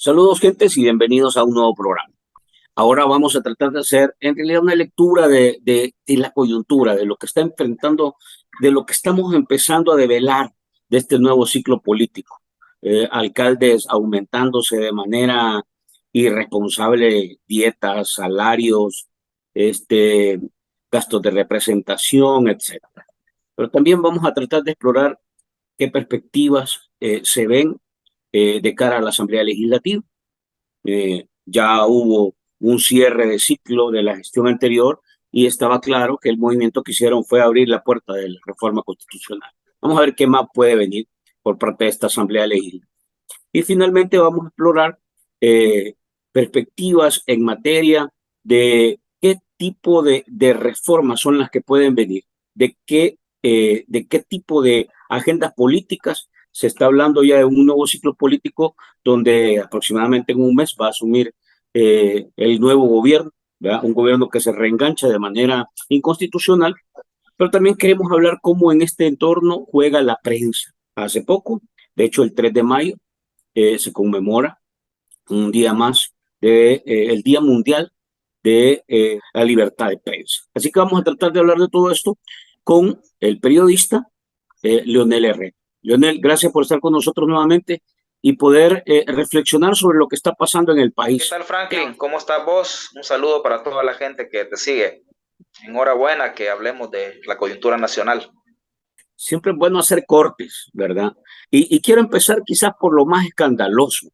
Saludos, gentes, y bienvenidos a un nuevo programa. Ahora vamos a tratar de hacer, en realidad, una lectura de la coyuntura, de lo que está enfrentando, de lo que estamos empezando a develar de este nuevo ciclo político. Alcaldes aumentándose de manera irresponsable, dietas, salarios, este, gastos de representación, etcétera. Pero también vamos a tratar de explorar qué perspectivas se ven de cara a la Asamblea Legislativa. Ya hubo un cierre de ciclo de la gestión anterior y estaba claro que el movimiento que hicieron fue abrir la puerta de la reforma constitucional. Vamos a ver qué más puede venir por parte de esta Asamblea Legislativa. Y finalmente vamos a explorar perspectivas en materia de qué tipo de reformas son las que pueden venir, de qué tipo de agendas políticas. Se está hablando ya de un nuevo ciclo político donde aproximadamente en un mes va a asumir el nuevo gobierno, ¿verdad? Un gobierno que se reengancha de manera inconstitucional, pero también queremos hablar cómo en este entorno juega la prensa. Hace poco, de hecho el 3 de mayo, se conmemora un día más el Día Mundial de la Libertad de Prensa. Así que vamos a tratar de hablar de todo esto con el periodista Leonel Herrera. Leonel, gracias por estar con nosotros nuevamente y poder reflexionar sobre lo que está pasando en el ¿Qué país. tal, Franklin? ¿Cómo estás vos? Un saludo para toda la gente que te sigue. Enhorabuena que hablemos de la coyuntura nacional. Siempre es bueno hacer cortes, ¿verdad? Y quiero empezar quizás por lo más escandaloso.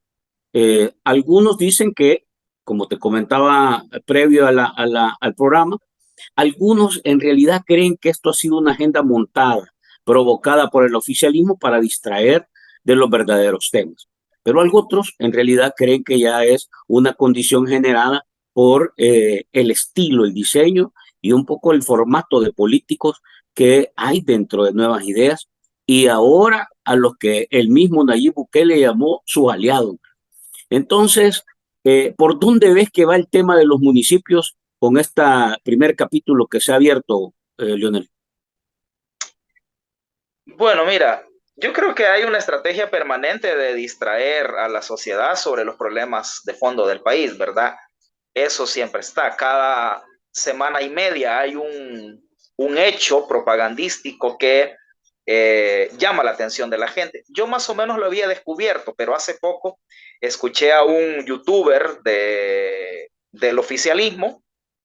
Algunos dicen que, como te comentaba previo al programa, algunos en realidad creen que esto ha sido una agenda montada, provocada por el oficialismo para distraer de los verdaderos temas. Pero otros en realidad creen que ya es una condición generada por el estilo, el diseño y un poco el formato de políticos que hay dentro de Nuevas Ideas y ahora a los que el mismo Nayib Bukele llamó sus aliados. Entonces, ¿por dónde ves que va el tema de los municipios con este primer capítulo que se ha abierto, Leonel? Bueno, mira, yo creo que hay una estrategia permanente de distraer a la sociedad sobre los problemas de fondo del país, ¿verdad? Eso siempre está. Cada semana y media hay un hecho propagandístico que llama la atención de la gente. Yo más o menos lo había descubierto, pero hace poco escuché a un youtuber del oficialismo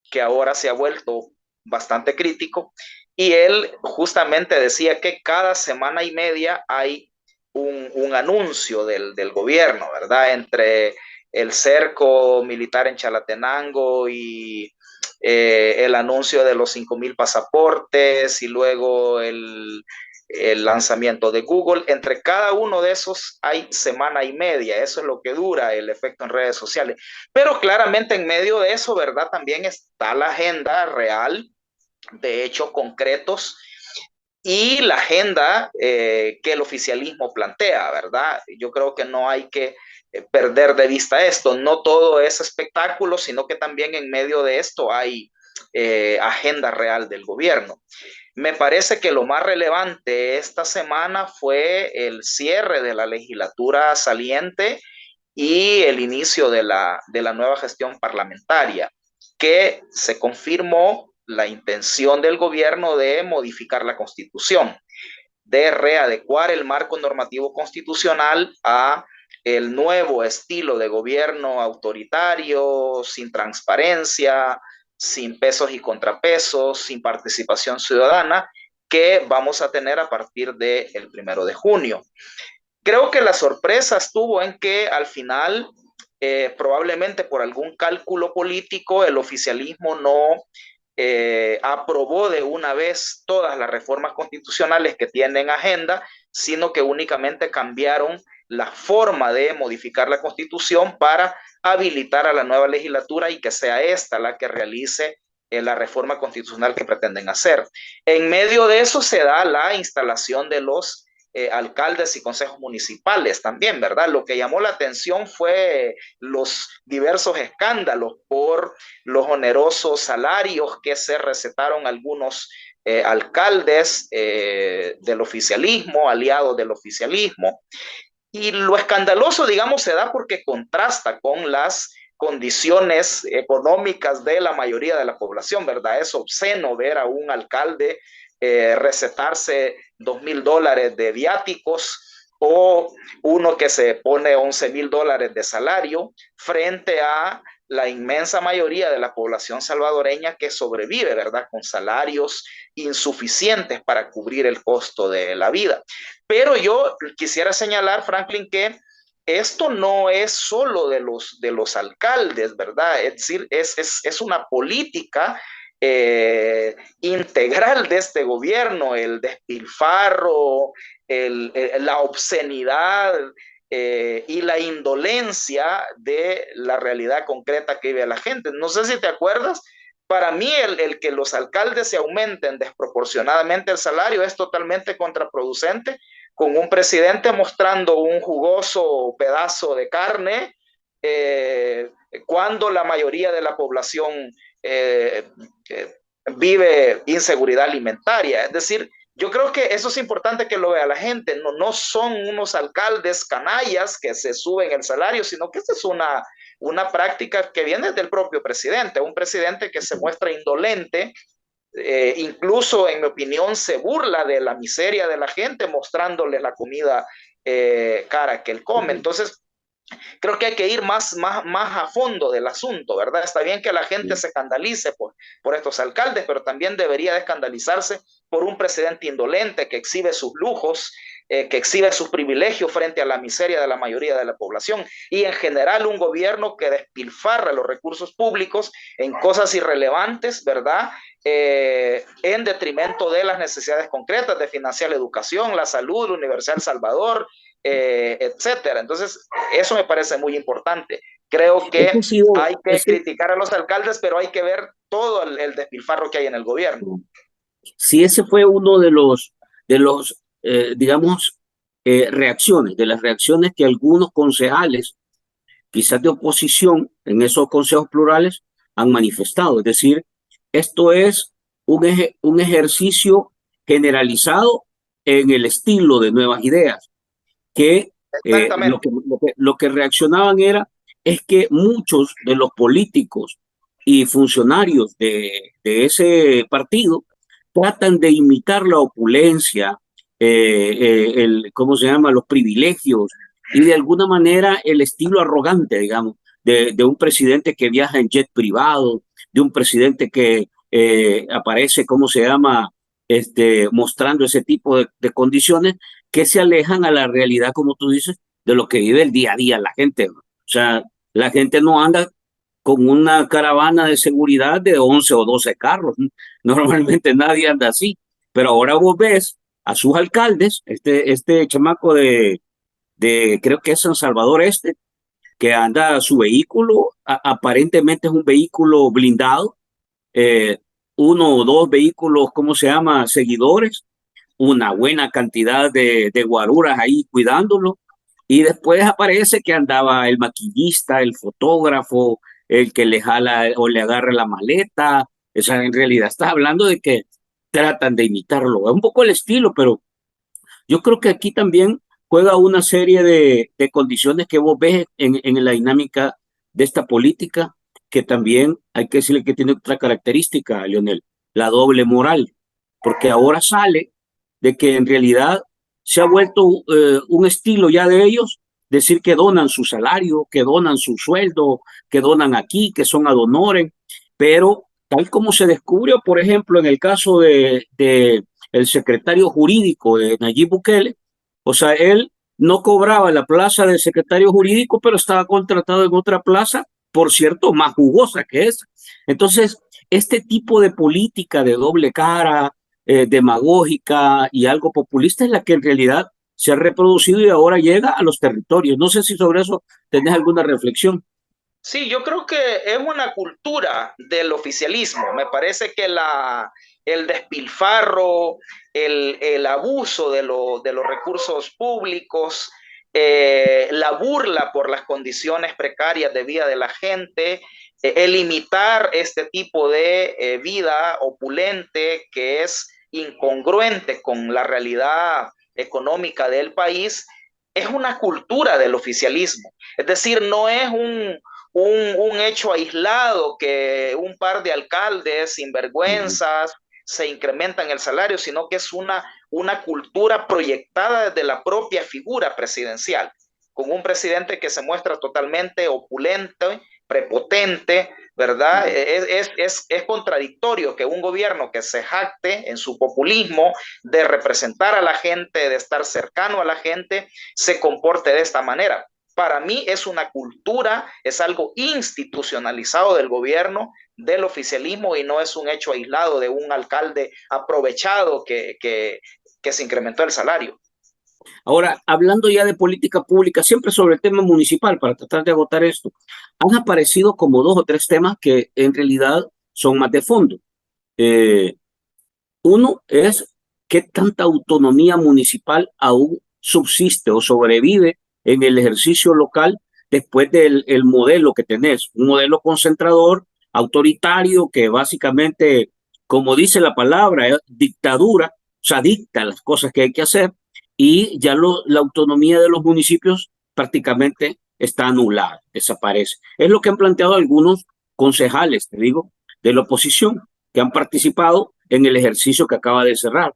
que ahora se ha vuelto bastante crítico y él justamente decía que cada semana y media hay un anuncio del gobierno, ¿verdad? Entre el cerco militar en Chalatenango y el anuncio de los 5,000 pasaportes y luego el lanzamiento de Google. Entre cada uno de esos hay semana y media. Eso es lo que dura el efecto en redes sociales. Pero claramente en medio de eso, ¿verdad? También está la agenda real de hechos concretos y la agenda que el oficialismo plantea, ¿verdad? Yo creo que no hay que perder de vista esto. No todo es espectáculo, sino que también en medio de esto hay agenda real del gobierno. Me parece que lo más relevante esta semana fue el cierre de la legislatura saliente y el inicio de la nueva gestión parlamentaria, que se confirmó la intención del gobierno de modificar la constitución, de readecuar el marco normativo constitucional a el nuevo estilo de gobierno autoritario, sin transparencia, sin pesos y contrapesos, sin participación ciudadana, que vamos a tener a partir del 1 de junio. Creo que la sorpresa estuvo en que al final, probablemente por algún cálculo político, el oficialismo no aprobó de una vez todas las reformas constitucionales que tienen agenda, sino que únicamente cambiaron la forma de modificar la constitución para habilitar a la nueva legislatura y que sea esta la que realice la reforma constitucional que pretenden hacer. En medio de eso se da la instalación de los alcaldes y consejos municipales también, ¿verdad? Lo que llamó la atención fue los diversos escándalos por los onerosos salarios que se recetaron algunos alcaldes del oficialismo, aliados del oficialismo. Y lo escandaloso, digamos, se da porque contrasta con las condiciones económicas de la mayoría de la población, ¿verdad? Es obsceno ver a un alcalde recetarse $2,000 de viáticos o uno que se pone $11,000 de salario frente a la inmensa mayoría de la población salvadoreña que sobrevive, ¿verdad? Con salarios insuficientes para cubrir el costo de la vida. Pero yo quisiera señalar, Franklin, que esto no es solo de los alcaldes, ¿verdad? Es decir, es una política integral de este gobierno, el despilfarro, la obscenidad y la indolencia de la realidad concreta que vive la gente. No sé si te acuerdas, para mí el que los alcaldes se aumenten desproporcionadamente el salario es totalmente contraproducente, con un presidente mostrando un jugoso pedazo de carne cuando la mayoría de la población eh, vive inseguridad alimentaria. Es decir, yo creo que eso es importante que lo vea la gente. No, no son unos alcaldes canallas que se suben el salario, sino que esta es una práctica que viene del propio presidente, un presidente que se muestra indolente, incluso en mi opinión se burla de la miseria de la gente mostrándoles la comida cara que él come. Entonces, creo que hay que ir más a fondo del asunto, ¿verdad? Está bien que la gente se escandalice por estos alcaldes, pero también debería de escandalizarse por un presidente indolente que exhibe sus lujos, que exhibe sus privilegios frente a la miseria de la mayoría de la población y en general un gobierno que despilfarra los recursos públicos en cosas irrelevantes, ¿verdad? En detrimento de las necesidades concretas de financiar la educación, la salud, la Universidad del Salvador, etcétera. Entonces, eso me parece muy importante. Creo que hay que criticar a los alcaldes, pero hay que ver todo el despilfarro que hay en el gobierno. Sí, ese fue uno de los digamos, reacciones, de las reacciones que algunos concejales, quizás de oposición, en esos consejos plurales, han manifestado. Es decir, esto es un ejercicio generalizado en el estilo de Nuevas Ideas, que, Exactamente. lo que reaccionaban es que muchos de los políticos y funcionarios de ese partido tratan de imitar la opulencia, ¿cómo se llama? Los privilegios y de alguna manera el estilo arrogante, digamos, de un presidente que viaja en jet privado, de un presidente que aparece, ¿cómo se llama? Mostrando ese tipo de condiciones que se alejan a la realidad, como tú dices, de lo que vive el día a día la gente. O sea, la gente no anda con una caravana de seguridad de 11 o 12 carros. Normalmente nadie anda así. Pero ahora vos ves a sus alcaldes, este chamaco creo que es San Salvador que anda su vehículo, aparentemente es un vehículo blindado, eh, uno o dos vehículos, ¿cómo se llama? Seguidores, una buena cantidad de guaruras ahí cuidándolo. Y después aparece que andaba el maquillista, el fotógrafo, el que le jala o le agarra la maleta. O sea, en realidad estás hablando de que tratan de imitarlo. Es un poco el estilo, pero yo creo que aquí también juega una serie de condiciones que vos ves en la dinámica de esta política, que también hay que decirle que tiene otra característica, Leonel, la doble moral, porque ahora sale de que en realidad se ha vuelto un estilo ya de ellos, decir que donan su salario, que donan su sueldo, que donan aquí, que son ad honorem, pero tal como se descubrió, por ejemplo, en el caso de el secretario jurídico de Nayib Bukele, o sea, él no cobraba la plaza de secretario jurídico, pero estaba contratado en otra plaza, por cierto, más jugosa que esa. Entonces, este tipo de política de doble cara, demagógica y algo populista es la que en realidad se ha reproducido y ahora llega a los territorios. No sé si sobre eso tenés alguna reflexión. Sí, yo creo que es una cultura del oficialismo. Me parece que el despilfarro, el abuso de los recursos públicos, la burla por las condiciones precarias de vida de la gente, el imitar este tipo de vida opulente que es incongruente con la realidad económica del país, es una cultura del oficialismo. Es decir, no es un hecho aislado que un par de alcaldes sinvergüenzas se incrementan el salario, sino que es una cultura proyectada desde la propia figura presidencial, con un presidente que se muestra totalmente opulente, prepotente, ¿verdad? Es contradictorio que un gobierno que se jacte en su populismo de representar a la gente, de estar cercano a la gente, se comporte de esta manera. Para mí es una cultura, es algo institucionalizado del gobierno, del oficialismo, y no es un hecho aislado de un alcalde aprovechado que se incrementó el salario. Ahora, hablando ya de política pública, siempre sobre el tema municipal, para tratar de agotar esto, han aparecido como dos o tres temas que en realidad son más de fondo. Eh, Uno es qué tanta autonomía municipal aún subsiste o sobrevive en el ejercicio local después del el modelo que tenés, un modelo concentrador, autoritario, que básicamente, como dice la palabra, es dictadura, o sea, dicta las cosas que hay que hacer, y ya la autonomía de los municipios prácticamente está anulada, desaparece. Es lo que han planteado algunos concejales, te digo, de la oposición, que han participado en el ejercicio que acaba de cerrar,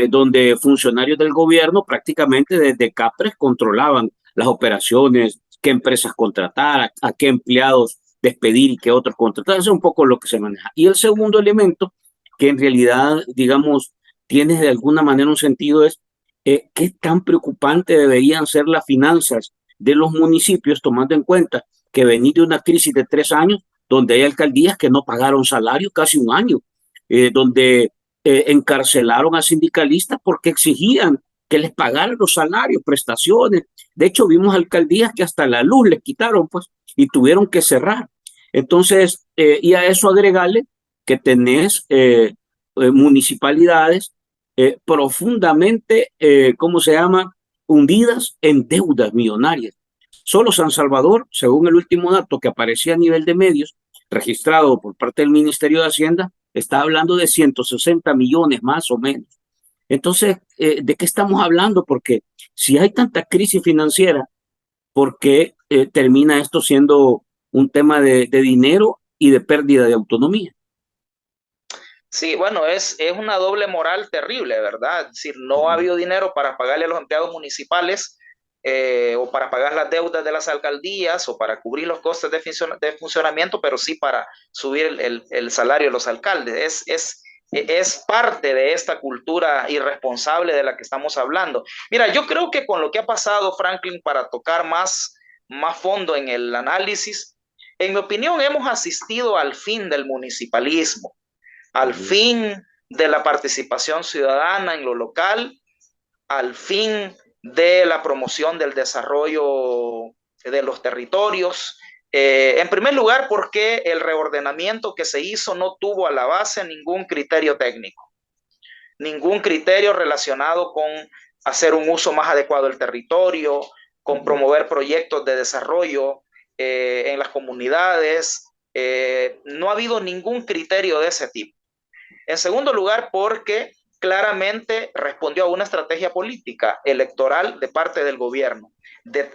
donde funcionarios del gobierno prácticamente desde CAPRES controlaban las operaciones, qué empresas contratar, a qué empleados despedir y qué otros contratar. Eso es un poco lo que se maneja. Y el segundo elemento, que en realidad, digamos, tiene de alguna manera un sentido, es qué tan preocupante deberían ser las finanzas de los municipios, tomando en cuenta que venir de una crisis de 3 años, donde hay alcaldías que no pagaron salario casi un año, donde encarcelaron a sindicalistas porque exigían que les pagaran los salarios, prestaciones. De hecho, vimos alcaldías que hasta la luz les quitaron, pues, y tuvieron que cerrar. Entonces, y a eso agregarle que tenés municipalidades profundamente, ¿cómo se llama?, hundidas en deudas millonarias. Solo San Salvador, según el último dato que aparecía a nivel de medios, registrado por parte del Ministerio de Hacienda, está hablando de 160 millones más o menos. Entonces, ¿de qué estamos hablando? Porque si hay tanta crisis financiera, ¿por qué termina esto siendo un tema de dinero y de pérdida de autonomía? Sí, bueno, es una doble moral terrible, ¿verdad? Es decir, no ha habido dinero para pagarle a los empleados municipales, o para pagar las deudas de las alcaldías o para cubrir los costes de funcionamiento, pero sí para subir el salario de los alcaldes. Es parte de esta cultura irresponsable de la que estamos hablando. Mira, yo creo que con lo que ha pasado, Franklin, para tocar más fondo en el análisis, en mi opinión, hemos asistido al fin del municipalismo, al fin de la participación ciudadana en lo local, al fin de la promoción del desarrollo de los territorios. En primer lugar, porque el reordenamiento que se hizo no tuvo a la base ningún criterio técnico, ningún criterio relacionado con hacer un uso más adecuado del territorio, con promover proyectos de desarrollo en las comunidades. No ha habido ningún criterio de ese tipo. En segundo lugar, porque claramente respondió a una estrategia política electoral de parte del gobierno,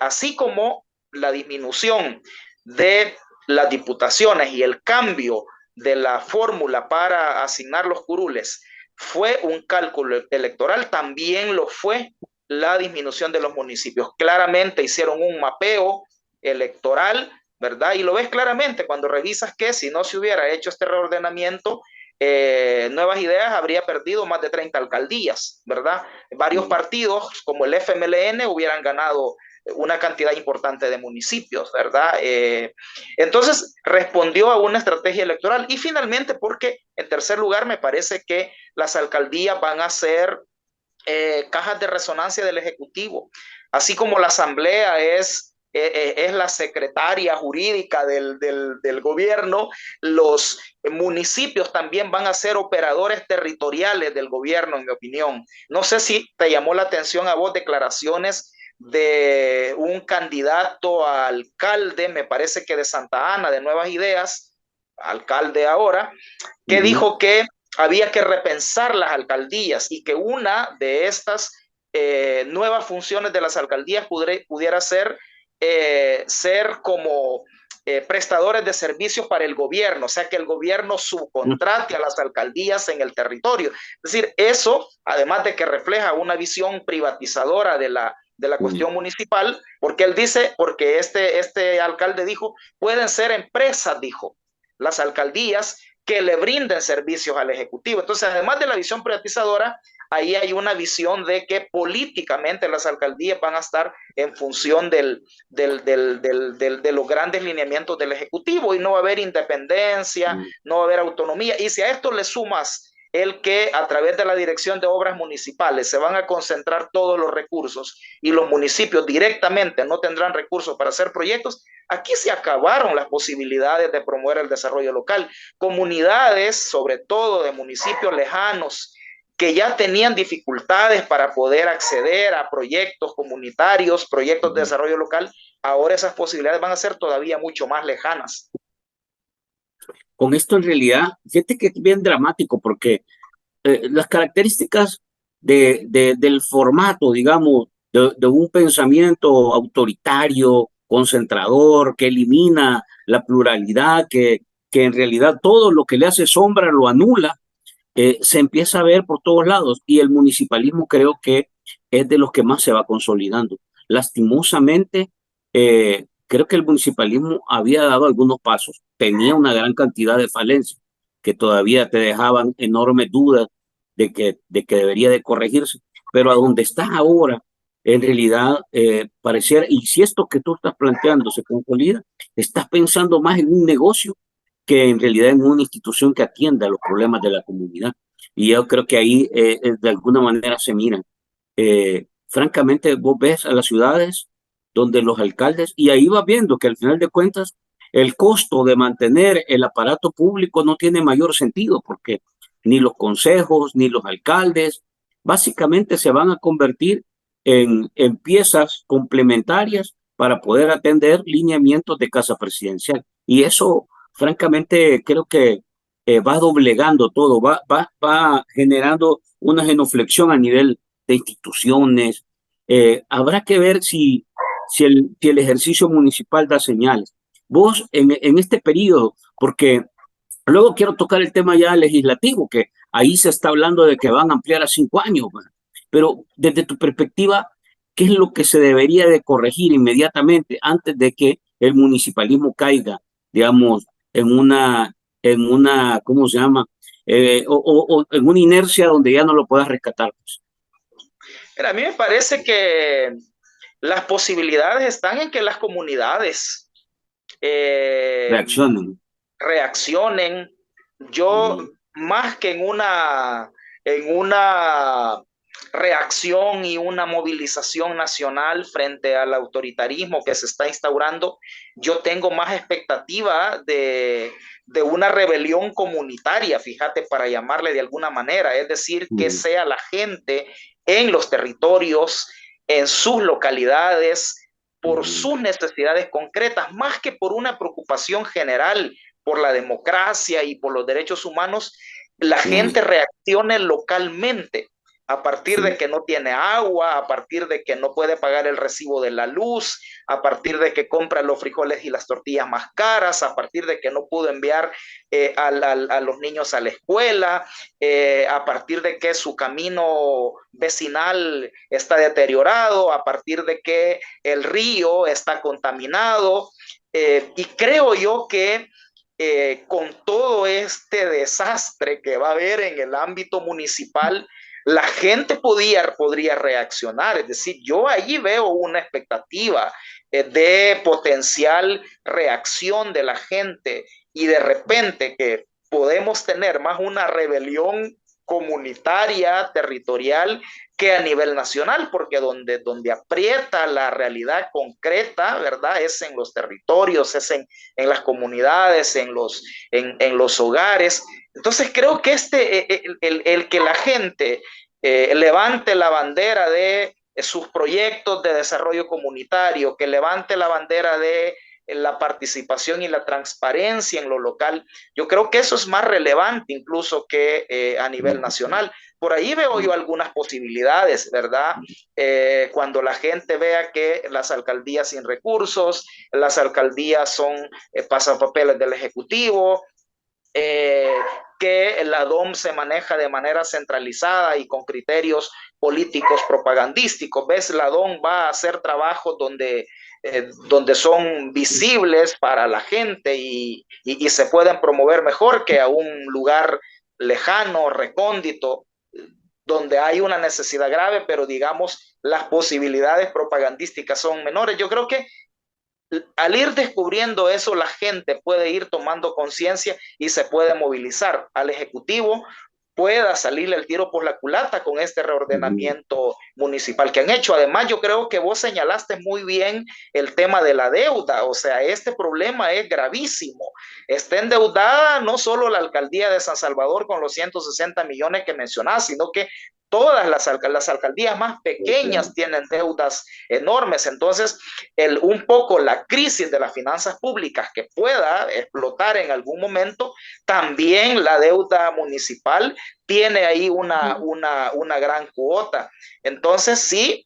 así como la disminución de las diputaciones y el cambio de la fórmula para asignar los curules fue un cálculo electoral, también lo fue la disminución de los municipios. Claramente hicieron un mapeo electoral, ¿verdad? Y lo ves claramente cuando revisas que si no se hubiera hecho este reordenamiento, Nuevas Ideas habría perdido más de 30 alcaldías, ¿verdad? Varios partidos como el FMLN hubieran ganado una cantidad importante de municipios, ¿verdad? Entonces respondió a una estrategia electoral. Y finalmente, porque en tercer lugar me parece que las alcaldías van a ser cajas de resonancia del Ejecutivo, así como la Asamblea es la secretaria jurídica del gobierno. Los municipios también van a ser operadores territoriales del gobierno, en mi opinión. No sé si te llamó la atención a vos declaraciones de un candidato a alcalde, me parece que de Santa Ana, de Nuevas Ideas, alcalde ahora, que dijo que había que repensar las alcaldías y que una de estas nuevas funciones de las alcaldías pudiera ser como prestadores de servicios para el gobierno, o sea, que el gobierno subcontrate a las alcaldías en el territorio. Es decir, eso, además de que refleja una visión privatizadora de la cuestión municipal, porque él dice, porque este alcalde dijo, pueden ser empresas, dijo, las alcaldías que le brinden servicios al Ejecutivo. Entonces, además de la visión privatizadora, ahí hay una visión de que políticamente las alcaldías van a estar en función de los grandes lineamientos del Ejecutivo y no va a haber independencia, no va a haber autonomía. Y si a esto le sumas el que a través de la Dirección de Obras Municipales se van a concentrar todos los recursos y los municipios directamente no tendrán recursos para hacer proyectos, aquí se acabaron las posibilidades de promover el desarrollo local. Comunidades, sobre todo de municipios lejanos, que ya tenían dificultades para poder acceder a proyectos comunitarios, proyectos de desarrollo local, ahora esas posibilidades van a ser todavía mucho más lejanas. Con esto en realidad, fíjate que es bien dramático porque las características del formato, digamos, de un pensamiento autoritario, concentrador, que elimina la pluralidad, que en realidad todo lo que le hace sombra lo anula, se empieza a ver por todos lados y el municipalismo creo que es de los que más se va consolidando. Lastimosamente, creo que el municipalismo había dado algunos pasos, tenía una gran cantidad de falencias que todavía te dejaban enormes dudas de que debería de corregirse, pero a donde estás ahora, en realidad, pareciera, y si esto que tú estás planteando se consolida, estás pensando más en un negocio que en realidad en una institución que atienda los problemas de la comunidad. Y yo creo que ahí de alguna manera se miran. Francamente, vos ves a las ciudades donde los alcaldes, y ahí vas viendo que al final de cuentas el costo de mantener el aparato público no tiene mayor sentido, porque ni los consejos, ni los alcaldes, básicamente se van a convertir en piezas complementarias para poder atender lineamientos de casa presidencial. Y eso francamente creo que va doblegando todo, va generando una genuflexión a nivel de instituciones. Habrá que ver si el ejercicio municipal da señales. Vos en este periodo, porque luego quiero tocar el tema ya legislativo, que ahí se está hablando de que van a ampliar a 5 años, ¿verdad? Pero desde tu perspectiva, ¿qué es lo que se debería de corregir inmediatamente antes de que el municipalismo caiga, digamos, en una, ¿cómo se llama? O en una inercia donde ya no lo puedas rescatar, pues. Mira, a mí me parece que las posibilidades están en que las comunidades eh, Reaccionen. reaccionen. Yo, más que en una reacción y una movilización nacional frente al autoritarismo que se está instaurando, yo tengo más expectativa de una rebelión comunitaria, fíjate, para llamarle de alguna manera, es decir, que sea la gente en los territorios, en sus localidades, por sus necesidades concretas, más que por una preocupación general por la democracia y por los derechos humanos, la gente reaccione localmente a partir de que no tiene agua, a partir de que no puede pagar el recibo de la luz, a partir de que compra los frijoles y las tortillas más caras, a partir de que no pudo enviar a los niños a la escuela, a partir de que su camino vecinal está deteriorado, a partir de que el río está contaminado. Y creo yo que con todo este desastre que va a haber en el ámbito municipal, la gente podría reaccionar. Es decir, yo allí veo una expectativa de potencial reacción de la gente y de repente que podemos tener más una rebelión comunitaria, territorial, que a nivel nacional, porque donde aprieta la realidad concreta, ¿verdad? Es en los territorios, es en las comunidades, en los hogares. Entonces creo que el que la gente levante la bandera de sus proyectos de desarrollo comunitario, que levante la bandera de la participación y la transparencia en lo local. Yo creo que eso es más relevante incluso que a nivel nacional. Por ahí veo yo algunas posibilidades, ¿verdad? Cuando la gente vea que las alcaldías sin recursos, las alcaldías son pasapapeles del Ejecutivo, eh, que la DOM se maneja de manera centralizada y con criterios políticos propagandísticos. ¿Ves? La DOM va a hacer trabajos donde son visibles para la gente y se pueden promover mejor que a un lugar lejano, recóndito, donde hay una necesidad grave, pero digamos las posibilidades propagandísticas son menores. Yo creo que al ir descubriendo eso, la gente puede ir tomando conciencia y se puede movilizar. Al Ejecutivo pueda salirle el tiro por la culata con este reordenamiento municipal que han hecho. Además, yo creo que vos señalaste muy bien el tema de la deuda. O sea, este problema es gravísimo. Está endeudada no solo la alcaldía de San Salvador con los 160 millones que mencionás, sino que todas las alcaldías más pequeñas tienen deudas enormes. Entonces, un poco la crisis de las finanzas públicas que pueda explotar en algún momento, también la deuda municipal tiene ahí una gran cuota. Entonces, sí,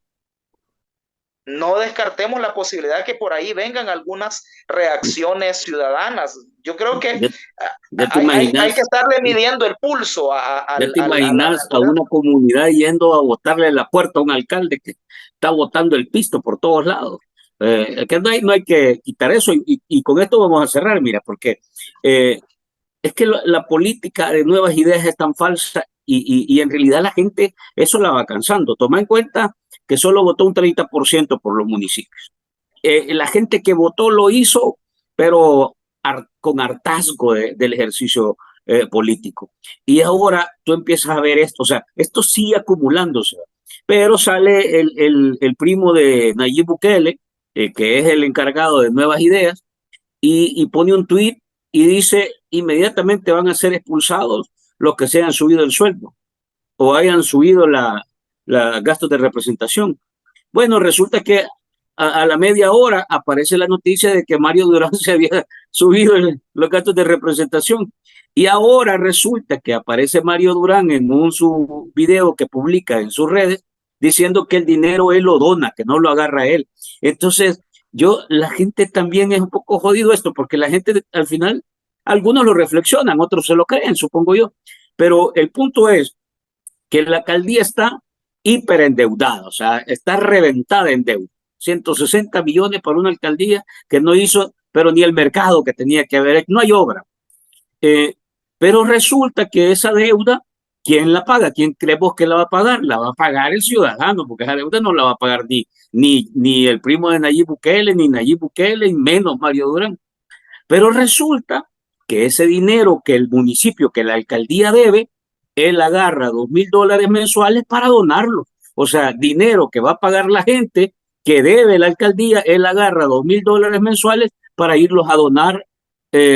no descartemos la posibilidad de que por ahí vengan algunas reacciones ciudadanas. Yo creo que Ya te hay que imaginas, estarle midiendo el pulso ya te a la imaginas a realidad. una comunidad yendo a botarle la puerta a un alcalde que está botando el pisto por todos lados. Que no hay que quitar eso y con esto vamos a cerrar, mira, porque eh, es que la política de nuevas ideas es tan falsa y en realidad la gente eso la va cansando. Toma en cuenta que solo votó un 30% por los municipios. La gente que votó lo hizo, pero con hartazgo del ejercicio político. Y ahora tú empiezas a ver esto, o sea, esto sigue acumulándose, pero sale el primo de Nayib Bukele, que es el encargado de nuevas ideas, y pone un tuit y dice inmediatamente van a ser expulsados los que se hayan subido el sueldo o hayan subido la gastos de representación. Bueno, resulta que a la media hora aparece la noticia de que Mario Durán se había subido los gastos de representación. Y ahora resulta que aparece Mario Durán en su video que publica en sus redes diciendo que el dinero él lo dona, que no lo agarra él. Entonces, la gente también es un poco jodido esto, porque la gente al final, algunos lo reflexionan, otros se lo creen, supongo yo. Pero el punto es que la alcaldía está hiperendeudada, o sea, está reventada en deuda. 160 millones para una alcaldía que no hizo, pero ni el mercado que tenía que haber, no hay obra. Eh, pero resulta que esa deuda, ¿quién la paga? ¿Quién creemos que la va a pagar? La va a pagar el ciudadano, porque esa deuda no la va a pagar ni el primo de Nayib Bukele, ni Nayib Bukele, y menos Mario Durán. Pero resulta que ese dinero que el municipio, que la alcaldía debe, él agarra $2,000 mensuales para donarlo. O sea, dinero que va a pagar la gente que debe la alcaldía, él agarra $2,000 mensuales para irlos a donar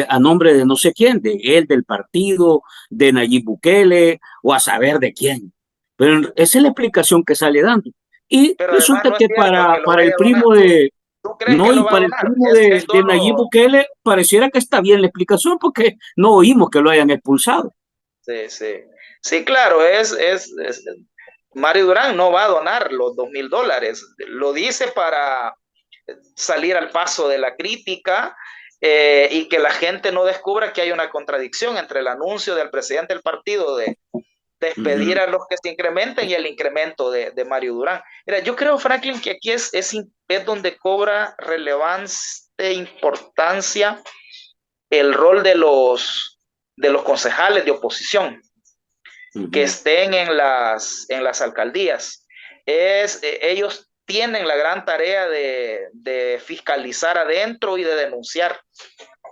a nombre de no sé quién, de él, del partido, de Nayib Bukele o a saber de quién. Pero esa es la explicación que sale dando. Y Pero además resulta no es que cierto que lo para vaya el a donar. primo de, ¿Tú crees no, que y lo va a para el donar? primo Es de Nayib dono. Bukele pareciera que está bien la explicación porque no oímos que lo hayan expulsado. Sí, sí. Sí, claro, Mario Durán no va a donar los $2,000. Lo dice para salir al paso de la crítica y que la gente no descubra que hay una contradicción entre el anuncio del presidente del partido de despedir a los que se incrementen y el incremento de Mario Durán. Mira, yo creo, Franklin, que aquí es donde cobra relevancia e importancia el rol de los concejales de oposición que estén en las alcaldías. Ellos tienen la gran tarea de fiscalizar adentro y de denunciar.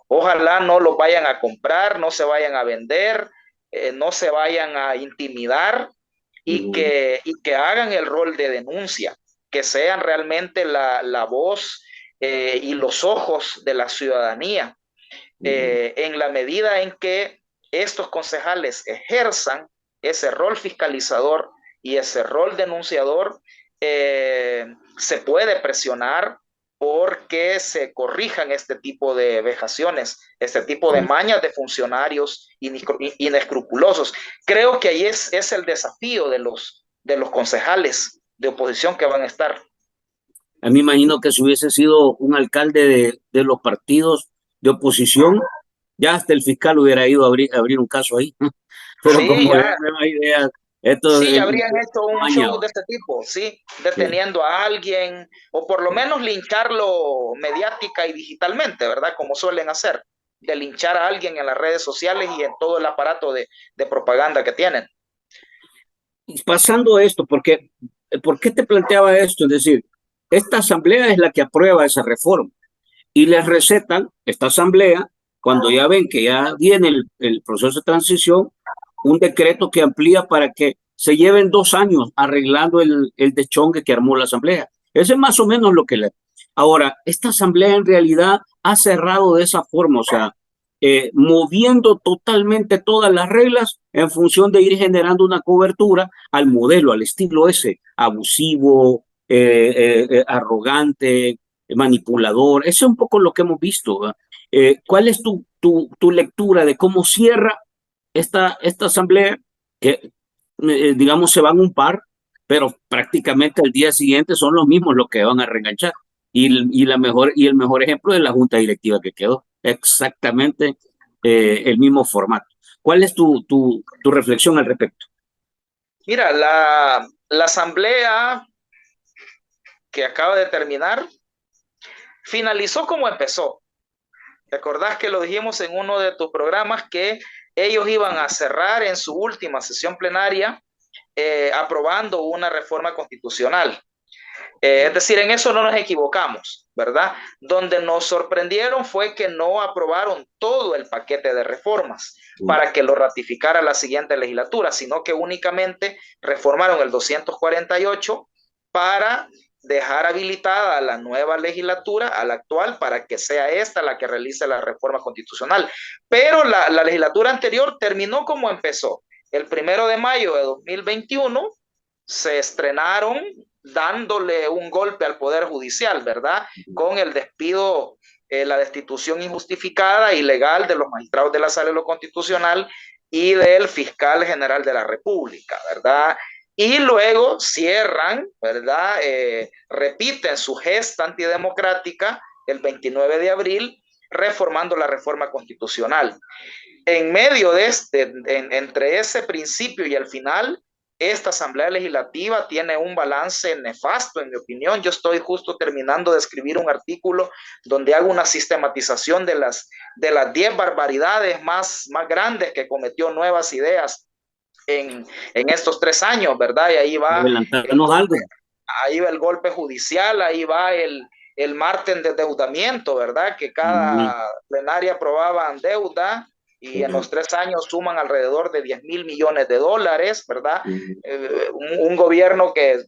Ojalá no los vayan a comprar, no se vayan a vender, no se vayan a intimidar y que hagan el rol de denuncia, que sean realmente la voz y los ojos de la ciudadanía. En la medida en que estos concejales ejerzan ese rol fiscalizador y ese rol denunciador, se puede presionar porque se corrijan este tipo de vejaciones, este tipo de mañas de funcionarios inescrupulosos. Creo que ahí es el desafío de los concejales de oposición que van a estar. A mí imagino que si hubiese sido un alcalde de los partidos de oposición, ya hasta el fiscal hubiera ido a abrir un caso ahí. Pero Sí, como es ya, nueva idea, esto sí, es habrían hecho un show maña. de este tipo, sí, Sí. deteniendo a alguien o por lo menos lincharlo mediática y digitalmente, ¿verdad? Como suelen hacer, de linchar a alguien en las redes sociales y en todo el aparato de propaganda que tienen. Y pasando esto, ¿por qué te planteaba esto? Es decir, esta asamblea es la que aprueba esa reforma y les recetan esta asamblea, cuando ya ven que ya viene el proceso de transición, un decreto que amplía para que se lleven 2 años arreglando el deschongue que armó la asamblea. Eso es más o menos lo que le... Ahora, esta asamblea en realidad ha cerrado de esa forma, o sea, moviendo totalmente todas las reglas en función de ir generando una cobertura al modelo, al estilo ese, abusivo, arrogante, manipulador. Eso es un poco lo que hemos visto. ¿Cuál es tu lectura de cómo cierra esta asamblea? Que, digamos, se van un par, pero prácticamente al día siguiente son los mismos los que van a reenganchar. Y el mejor ejemplo es la junta directiva que quedó. Exactamente el mismo formato. ¿Cuál es tu reflexión al respecto? Mira, la asamblea que acaba de terminar finalizó como empezó. ¿Recordás que lo dijimos en uno de tus programas que ellos iban a cerrar en su última sesión plenaria aprobando una reforma constitucional? Es decir, en eso no nos equivocamos, ¿verdad? Donde nos sorprendieron fue que no aprobaron todo el paquete de reformas para que lo ratificara la siguiente legislatura, sino que únicamente reformaron el 248 para dejar habilitada a la nueva legislatura, a la actual, para que sea esta la que realice la reforma constitucional. Pero la legislatura anterior terminó como empezó. El 1 de mayo de 2021 se estrenaron dándole un golpe al Poder Judicial, ¿verdad? Con el despido, la destitución injustificada, ilegal de los magistrados de la Sala de lo Constitucional y del fiscal general de la República, ¿verdad? Y luego cierran, ¿verdad? Repiten su gesta antidemocrática el 29 de abril, reformando la reforma constitucional. En medio de entre ese principio y el final, esta Asamblea Legislativa tiene un balance nefasto, en mi opinión. Yo estoy justo terminando de escribir un artículo donde hago una sistematización de las 10 barbaridades más grandes que cometió Nuevas Ideas en estos 3 años, ¿verdad? Y Adelantarnos algo. ahí va el golpe judicial, ahí va el martes de endeudamiento, ¿verdad? Que cada plenaria aprobaban deuda y en los 3 años suman alrededor de 10 mil millones de dólares, ¿verdad? Un gobierno que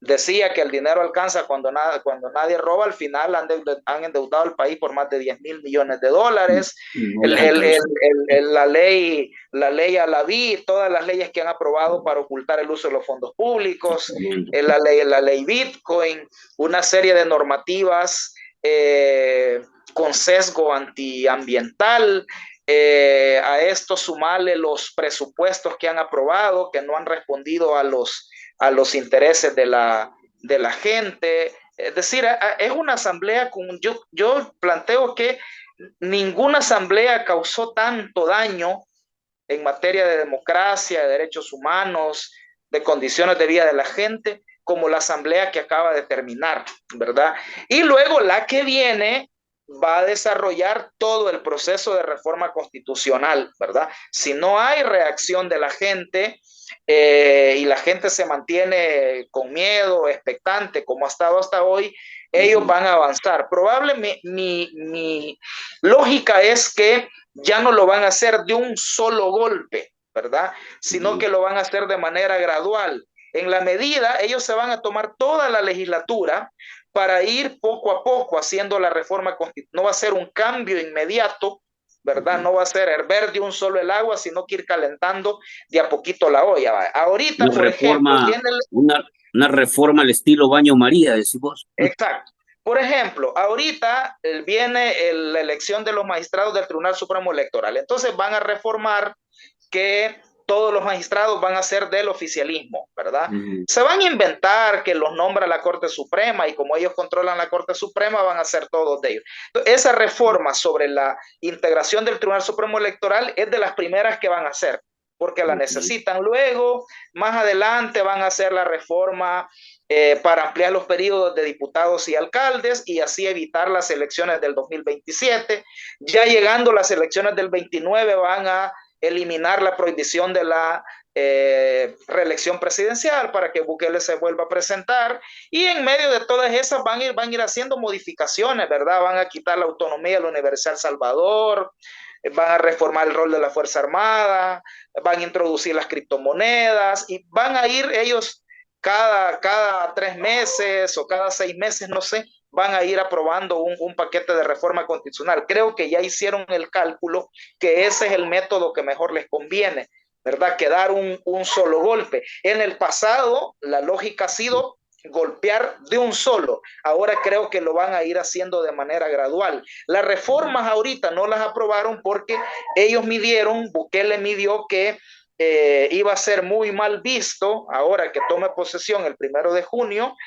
decía que el dinero alcanza cuando nadie roba, al final han endeudado al país por más de 10 mil millones de dólares. La ley Alaví, todas las leyes que han aprobado para ocultar el uso de los fondos públicos, la ley Bitcoin, una serie de normativas con sesgo antiambiental. A esto sumarle los presupuestos que han aprobado, que no han respondido a los intereses de la gente. Es decir, es una asamblea yo planteo que ninguna asamblea causó tanto daño en materia de democracia, de derechos humanos, de condiciones de vida de la gente, como la asamblea que acaba de terminar, ¿verdad? Y luego la que viene va a desarrollar todo el proceso de reforma constitucional, ¿verdad? Si no hay reacción de la gente y la gente se mantiene con miedo, expectante, como ha estado hasta hoy, ellos van a avanzar. Probablemente mi lógica es que ya no lo van a hacer de un solo golpe, ¿verdad? Sino que lo van a hacer de manera gradual. En la medida, ellos se van a tomar toda la legislatura para ir poco a poco haciendo la reforma constitucional. No va a ser un cambio inmediato, ¿verdad? No va a ser hervir de un solo el agua, sino que ir calentando de a poquito la olla. Ahorita, Una por ejemplo, reforma, una reforma al estilo baño María, decís vos. exacto. Por ejemplo, ahorita viene la elección de los magistrados del Tribunal Supremo Electoral. Entonces van a reformar que todos los magistrados van a ser del oficialismo, ¿verdad? Se van a inventar que los nombra la Corte Suprema y como ellos controlan la Corte Suprema van a ser todos de ellos. Entonces, esa reforma sobre la integración del Tribunal Supremo Electoral es de las primeras que van a hacer, porque la necesitan. Luego, más adelante van a hacer la reforma para ampliar los periodos de diputados y alcaldes y así evitar las elecciones del 2027. Ya llegando las elecciones del 29 van a eliminar la prohibición de la reelección presidencial para que Bukele se vuelva a presentar y en medio de todas esas van a ir haciendo modificaciones, ¿verdad? Van a quitar la autonomía de la Universidad El Salvador, van a reformar el rol de la Fuerza Armada, van a introducir las criptomonedas y van a ir ellos cada 3 meses o cada 6 meses, no sé, van a ir aprobando un paquete de reforma constitucional. Creo que ya hicieron el cálculo que ese es el método que mejor les conviene, ¿verdad? Que dar un solo golpe. En el pasado, la lógica ha sido golpear de un solo. Ahora creo que lo van a ir haciendo de manera gradual. Las reformas ahorita no las aprobaron porque ellos midieron, Bukele midió que iba a ser muy mal visto ahora que tome posesión el 1 de junio,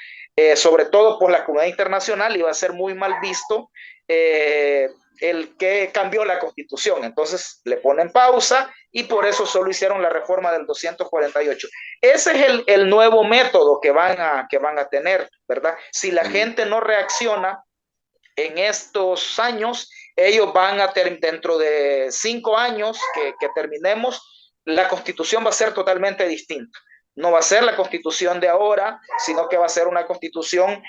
sobre todo por la comunidad internacional, iba a ser muy mal visto el que cambió la constitución. Entonces le ponen pausa y por eso solo hicieron la reforma del 248. Ese es el nuevo método que van a tener, ¿verdad? Si la gente no reacciona en estos años, ellos van a tener, dentro de 5 años que terminemos, la constitución va a ser totalmente distinta. No va a ser la constitución de ahora, sino que va a ser una constitución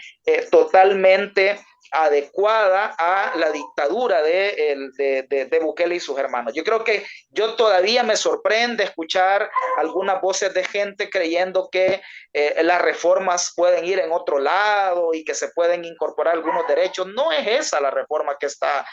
totalmente adecuada a la dictadura de Bukele y sus hermanos. Yo todavía me sorprende escuchar algunas voces de gente creyendo que las reformas pueden ir en otro lado y que se pueden incorporar algunos derechos. No es esa la reforma que está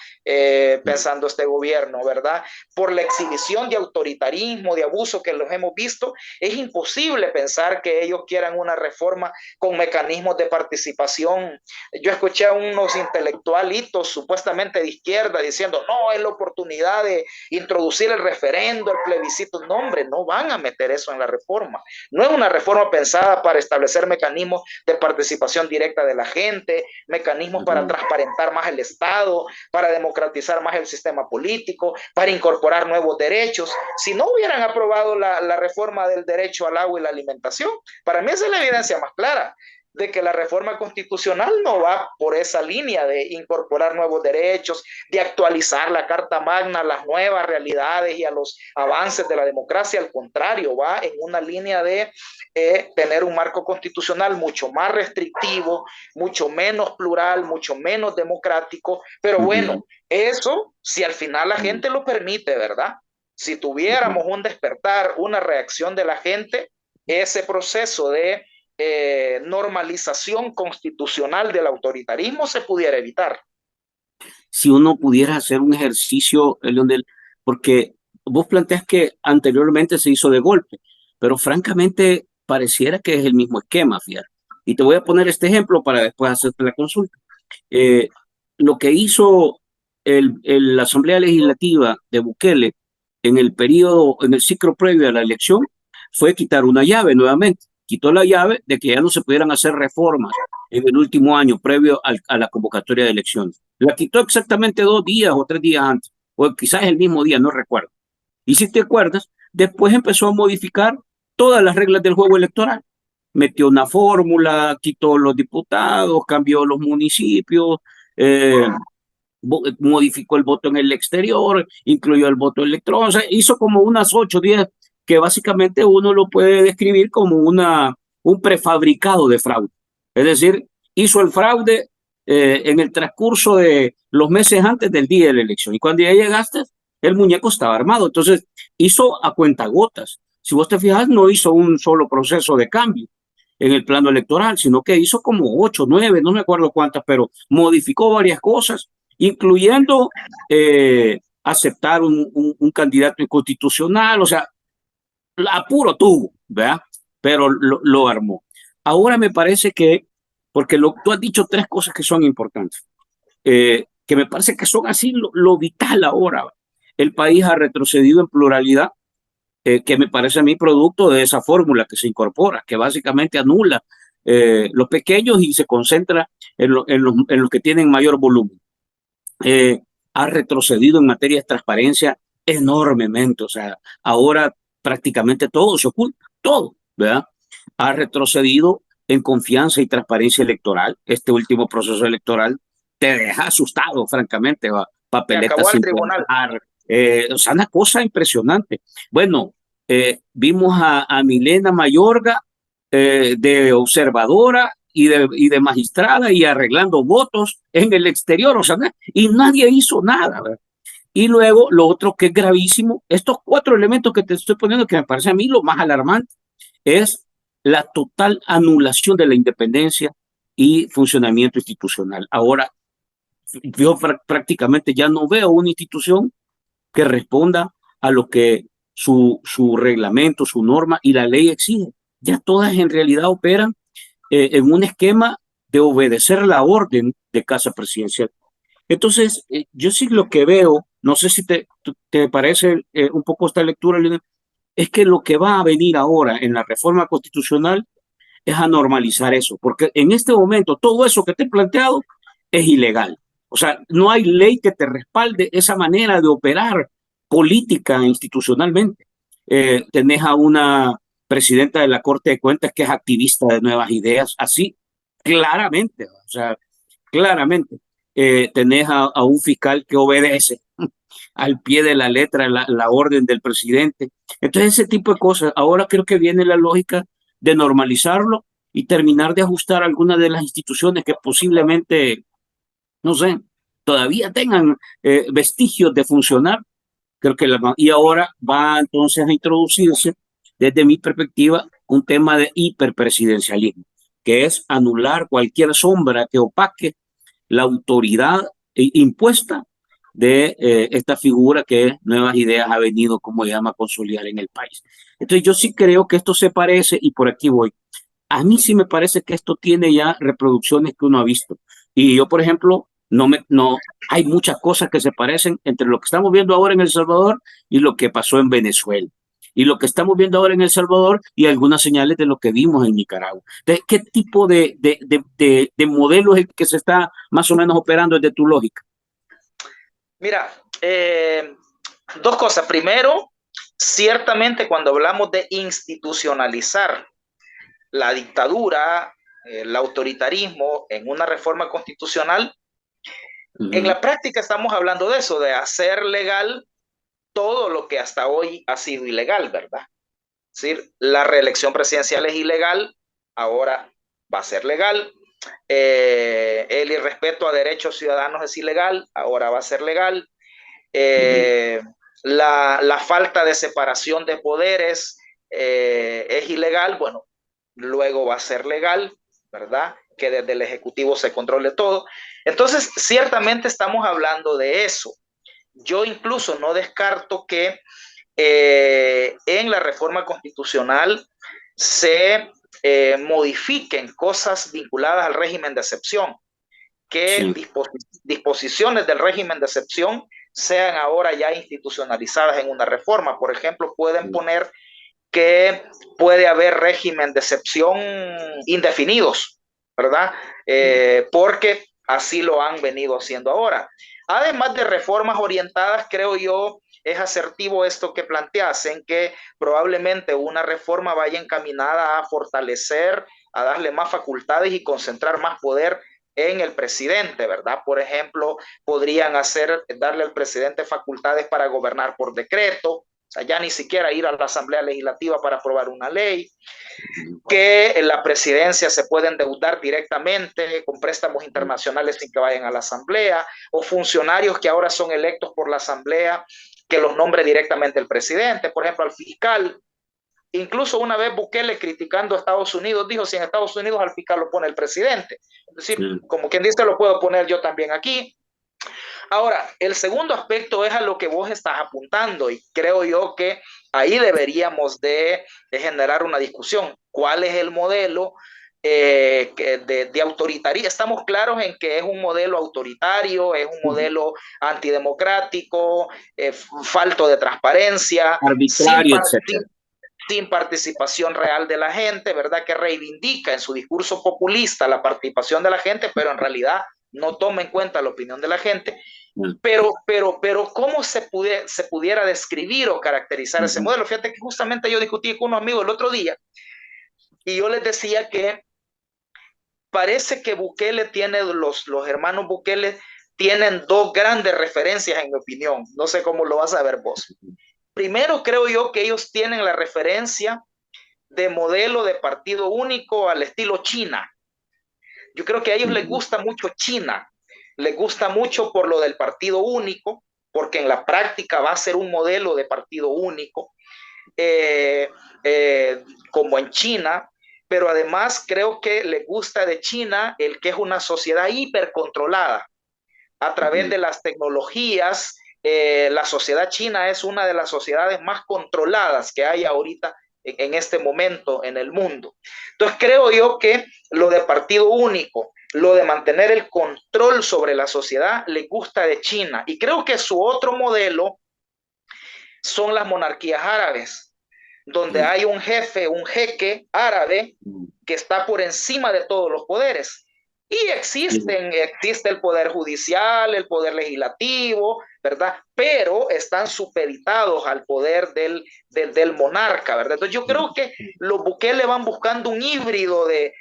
pensando este gobierno, ¿verdad? Por la exhibición de autoritarismo, de abuso que los hemos visto, es imposible pensar que ellos quieran una reforma con mecanismos de participación. Yo escuché a unos intelectualitos supuestamente de izquierda diciendo, no, es la oportunidad de introducir el referendo, el plebiscito. No, hombre, no van a meter eso en la reforma. No es una reforma pensada para establecer mecanismos de participación directa de la gente, mecanismos para transparentar más el Estado, para democratizar más el sistema político, para incorporar nuevos derechos. Si no hubieran aprobado la reforma del derecho al agua y la alimentación, para mí esa es la evidencia más clara de que la reforma constitucional no va por esa línea de incorporar nuevos derechos, de actualizar la Carta Magna a las nuevas realidades y a los avances de la democracia. Al contrario, va en una línea de tener un marco constitucional mucho más restrictivo, mucho menos plural, mucho menos democrático. Pero bueno, eso si al final la gente lo permite, ¿verdad? Si tuviéramos un despertar, una reacción de la gente, ese proceso de normalización constitucional del autoritarismo se pudiera evitar. Si uno pudiera hacer un ejercicio, Leonel, porque vos planteas que anteriormente se hizo de golpe, pero francamente pareciera que es el mismo esquema, fíjate. Y te voy a poner este ejemplo para después hacerte la consulta. Lo que hizo la Asamblea Legislativa de Bukele en el ciclo previo a la elección, fue quitar una llave nuevamente. Quitó la llave de que ya no se pudieran hacer reformas en el último año previo a la convocatoria de elecciones. La quitó exactamente 2 días o 3 días antes, o quizás el mismo día, no recuerdo. Y si te acuerdas, después empezó a modificar todas las reglas del juego electoral. Metió una fórmula, quitó los diputados, cambió los municipios, modificó el voto en el exterior, incluyó el voto electrónico, o sea, hizo como unas 8 o 10 que básicamente uno lo puede describir como un prefabricado de fraude. Es decir, hizo el fraude en el transcurso de los meses antes del día de la elección. Y cuando ya llegaste, el muñeco estaba armado. Entonces, hizo a cuentagotas. Si vos te fijas, no hizo un solo proceso de cambio en el plano electoral, sino que hizo como 8, 9, no me acuerdo cuántas, pero modificó varias cosas, incluyendo aceptar un candidato inconstitucional, o sea, apuro tuvo, ¿verdad? Pero lo armó. Ahora me parece que porque tú has dicho tres cosas que son importantes, que me parece que son así lo vital ahora. El país ha retrocedido en pluralidad, que me parece a mí producto de esa fórmula que se incorpora, que básicamente anula los pequeños y se concentra en los que tienen mayor volumen. Eh, ha retrocedido en materia de transparencia enormemente, o sea, ahora prácticamente todo se oculta, todo, ¿verdad? Ha retrocedido en confianza y transparencia electoral. Este último proceso electoral te deja asustado, francamente, ¿va? Se Papeletas acabó el sin tribunal. plantar, o sea, una cosa impresionante. Bueno, vimos a Milena Mayorga de observadora y de magistrada y arreglando votos en el exterior, o sea, y nadie hizo nada, ¿verdad? Y luego lo otro que es gravísimo, estos cuatro elementos que te estoy poniendo, que me parece a mí lo más alarmante, es la total anulación de la independencia y funcionamiento institucional. Ahora, yo prácticamente ya no veo una institución que responda a lo que su reglamento, su norma y la ley exige. Ya todas en realidad operan en un esquema de obedecer la orden de Casa Presidencial. Entonces, yo sí lo que veo, no sé si te parece un poco esta lectura, Lina, es que lo que va a venir ahora en la reforma constitucional es a normalizar eso, porque en este momento todo eso que te he planteado es ilegal. O sea, no hay ley que te respalde esa manera de operar política e institucionalmente. Tenés a una presidenta de la Corte de Cuentas que es activista de nuevas ideas, así, claramente, o sea, claramente. Tenés a un fiscal que obedece al pie de la letra la orden del presidente. Entonces, ese tipo de cosas, ahora creo que viene la lógica de normalizarlo y terminar de ajustar algunas de las instituciones que posiblemente, no sé, todavía tengan vestigios de funcionar. Creo que y ahora va entonces a introducirse, desde mi perspectiva, un tema de hiperpresidencialismo, que es anular cualquier sombra que opaque la autoridad impuesta de esta figura que Nuevas Ideas ha venido, como se llama, a consolidar en el país. Entonces yo sí creo que esto se parece, y por aquí voy, a mí sí me parece que esto tiene ya reproducciones que uno ha visto. Y yo, por ejemplo, no, hay muchas cosas que se parecen entre lo que estamos viendo ahora en El Salvador y lo que pasó en Venezuela. Y lo que estamos viendo ahora en El Salvador y algunas señales de lo que vimos en Nicaragua. Entonces, ¿qué tipo de modelo es el que se está más o menos operando desde tu lógica? Mira, dos cosas. Primero, ciertamente cuando hablamos de institucionalizar la dictadura, el autoritarismo en una reforma constitucional, en la práctica estamos hablando de eso, de hacer legal todo lo que hasta hoy ha sido ilegal, ¿verdad? Es decir, la reelección presidencial es ilegal, ahora va a ser legal. El irrespeto a derechos ciudadanos es ilegal, ahora va a ser legal. La falta de separación de poderes es ilegal, bueno, luego va a ser legal, ¿verdad? Que desde el Ejecutivo se controle todo. Entonces, ciertamente estamos hablando de eso. Yo incluso no descarto que en la reforma constitucional se modifiquen cosas vinculadas al régimen de excepción, que Sí. disposiciones del régimen de excepción sean ahora ya institucionalizadas en una reforma. Por ejemplo, pueden poner que puede haber régimen de excepción indefinidos, ¿verdad? Porque así lo han venido haciendo ahora. Además de reformas orientadas, creo yo, es asertivo esto que planteas, en que probablemente una reforma vaya encaminada a fortalecer, a darle más facultades y concentrar más poder en el presidente, ¿verdad? Por ejemplo, podrían darle al presidente facultades para gobernar por decreto, o sea, ya ni siquiera ir a la Asamblea Legislativa para aprobar una ley, que en la presidencia se puede endeudar directamente con préstamos internacionales sin que vayan a la Asamblea, o funcionarios que ahora son electos por la Asamblea que los nombre directamente el presidente, por ejemplo, al fiscal. Incluso una vez Bukele criticando a Estados Unidos dijo, si en Estados Unidos al fiscal lo pone el presidente. Es decir, como quien dice, lo puedo poner yo también aquí. Ahora, el segundo aspecto es a lo que vos estás apuntando y creo yo que ahí deberíamos de generar una discusión. ¿Cuál es el modelo de autoritarismo. Estamos claros en que es un modelo autoritario, es un modelo antidemocrático, falto de transparencia, arbitrario, etcétera. sin participación real de la gente, ¿verdad? Que reivindica en su discurso populista la participación de la gente, pero en realidad no toma en cuenta la opinión de la gente. Pero ¿cómo se pudiera describir o caracterizar ese modelo? Fíjate que justamente yo discutí con unos amigos el otro día y yo les decía que parece que Bukele tiene, los hermanos Bukele tienen dos grandes referencias en mi opinión. No sé cómo lo vas a ver vos. Primero, creo yo que ellos tienen la referencia de modelo de partido único al estilo China. Yo creo que a ellos les gusta mucho China, les gusta mucho por lo del partido único, porque en la práctica va a ser un modelo de partido único, eh, como en China, pero además creo que les gusta de China el que es una sociedad hipercontrolada a través de las tecnologías. La sociedad china es una de las sociedades más controladas que hay ahorita en este momento en el mundo. Entonces creo yo que lo de partido único, lo de mantener el control sobre la sociedad, le gusta de China. Y creo que su otro modelo son las monarquías árabes, donde hay un jefe, un jeque árabe que está por encima de todos los poderes. Y existe el poder judicial, el poder legislativo, ¿verdad? Pero están supeditados al poder del monarca, ¿verdad? Entonces yo creo que los Bukele van buscando un híbrido de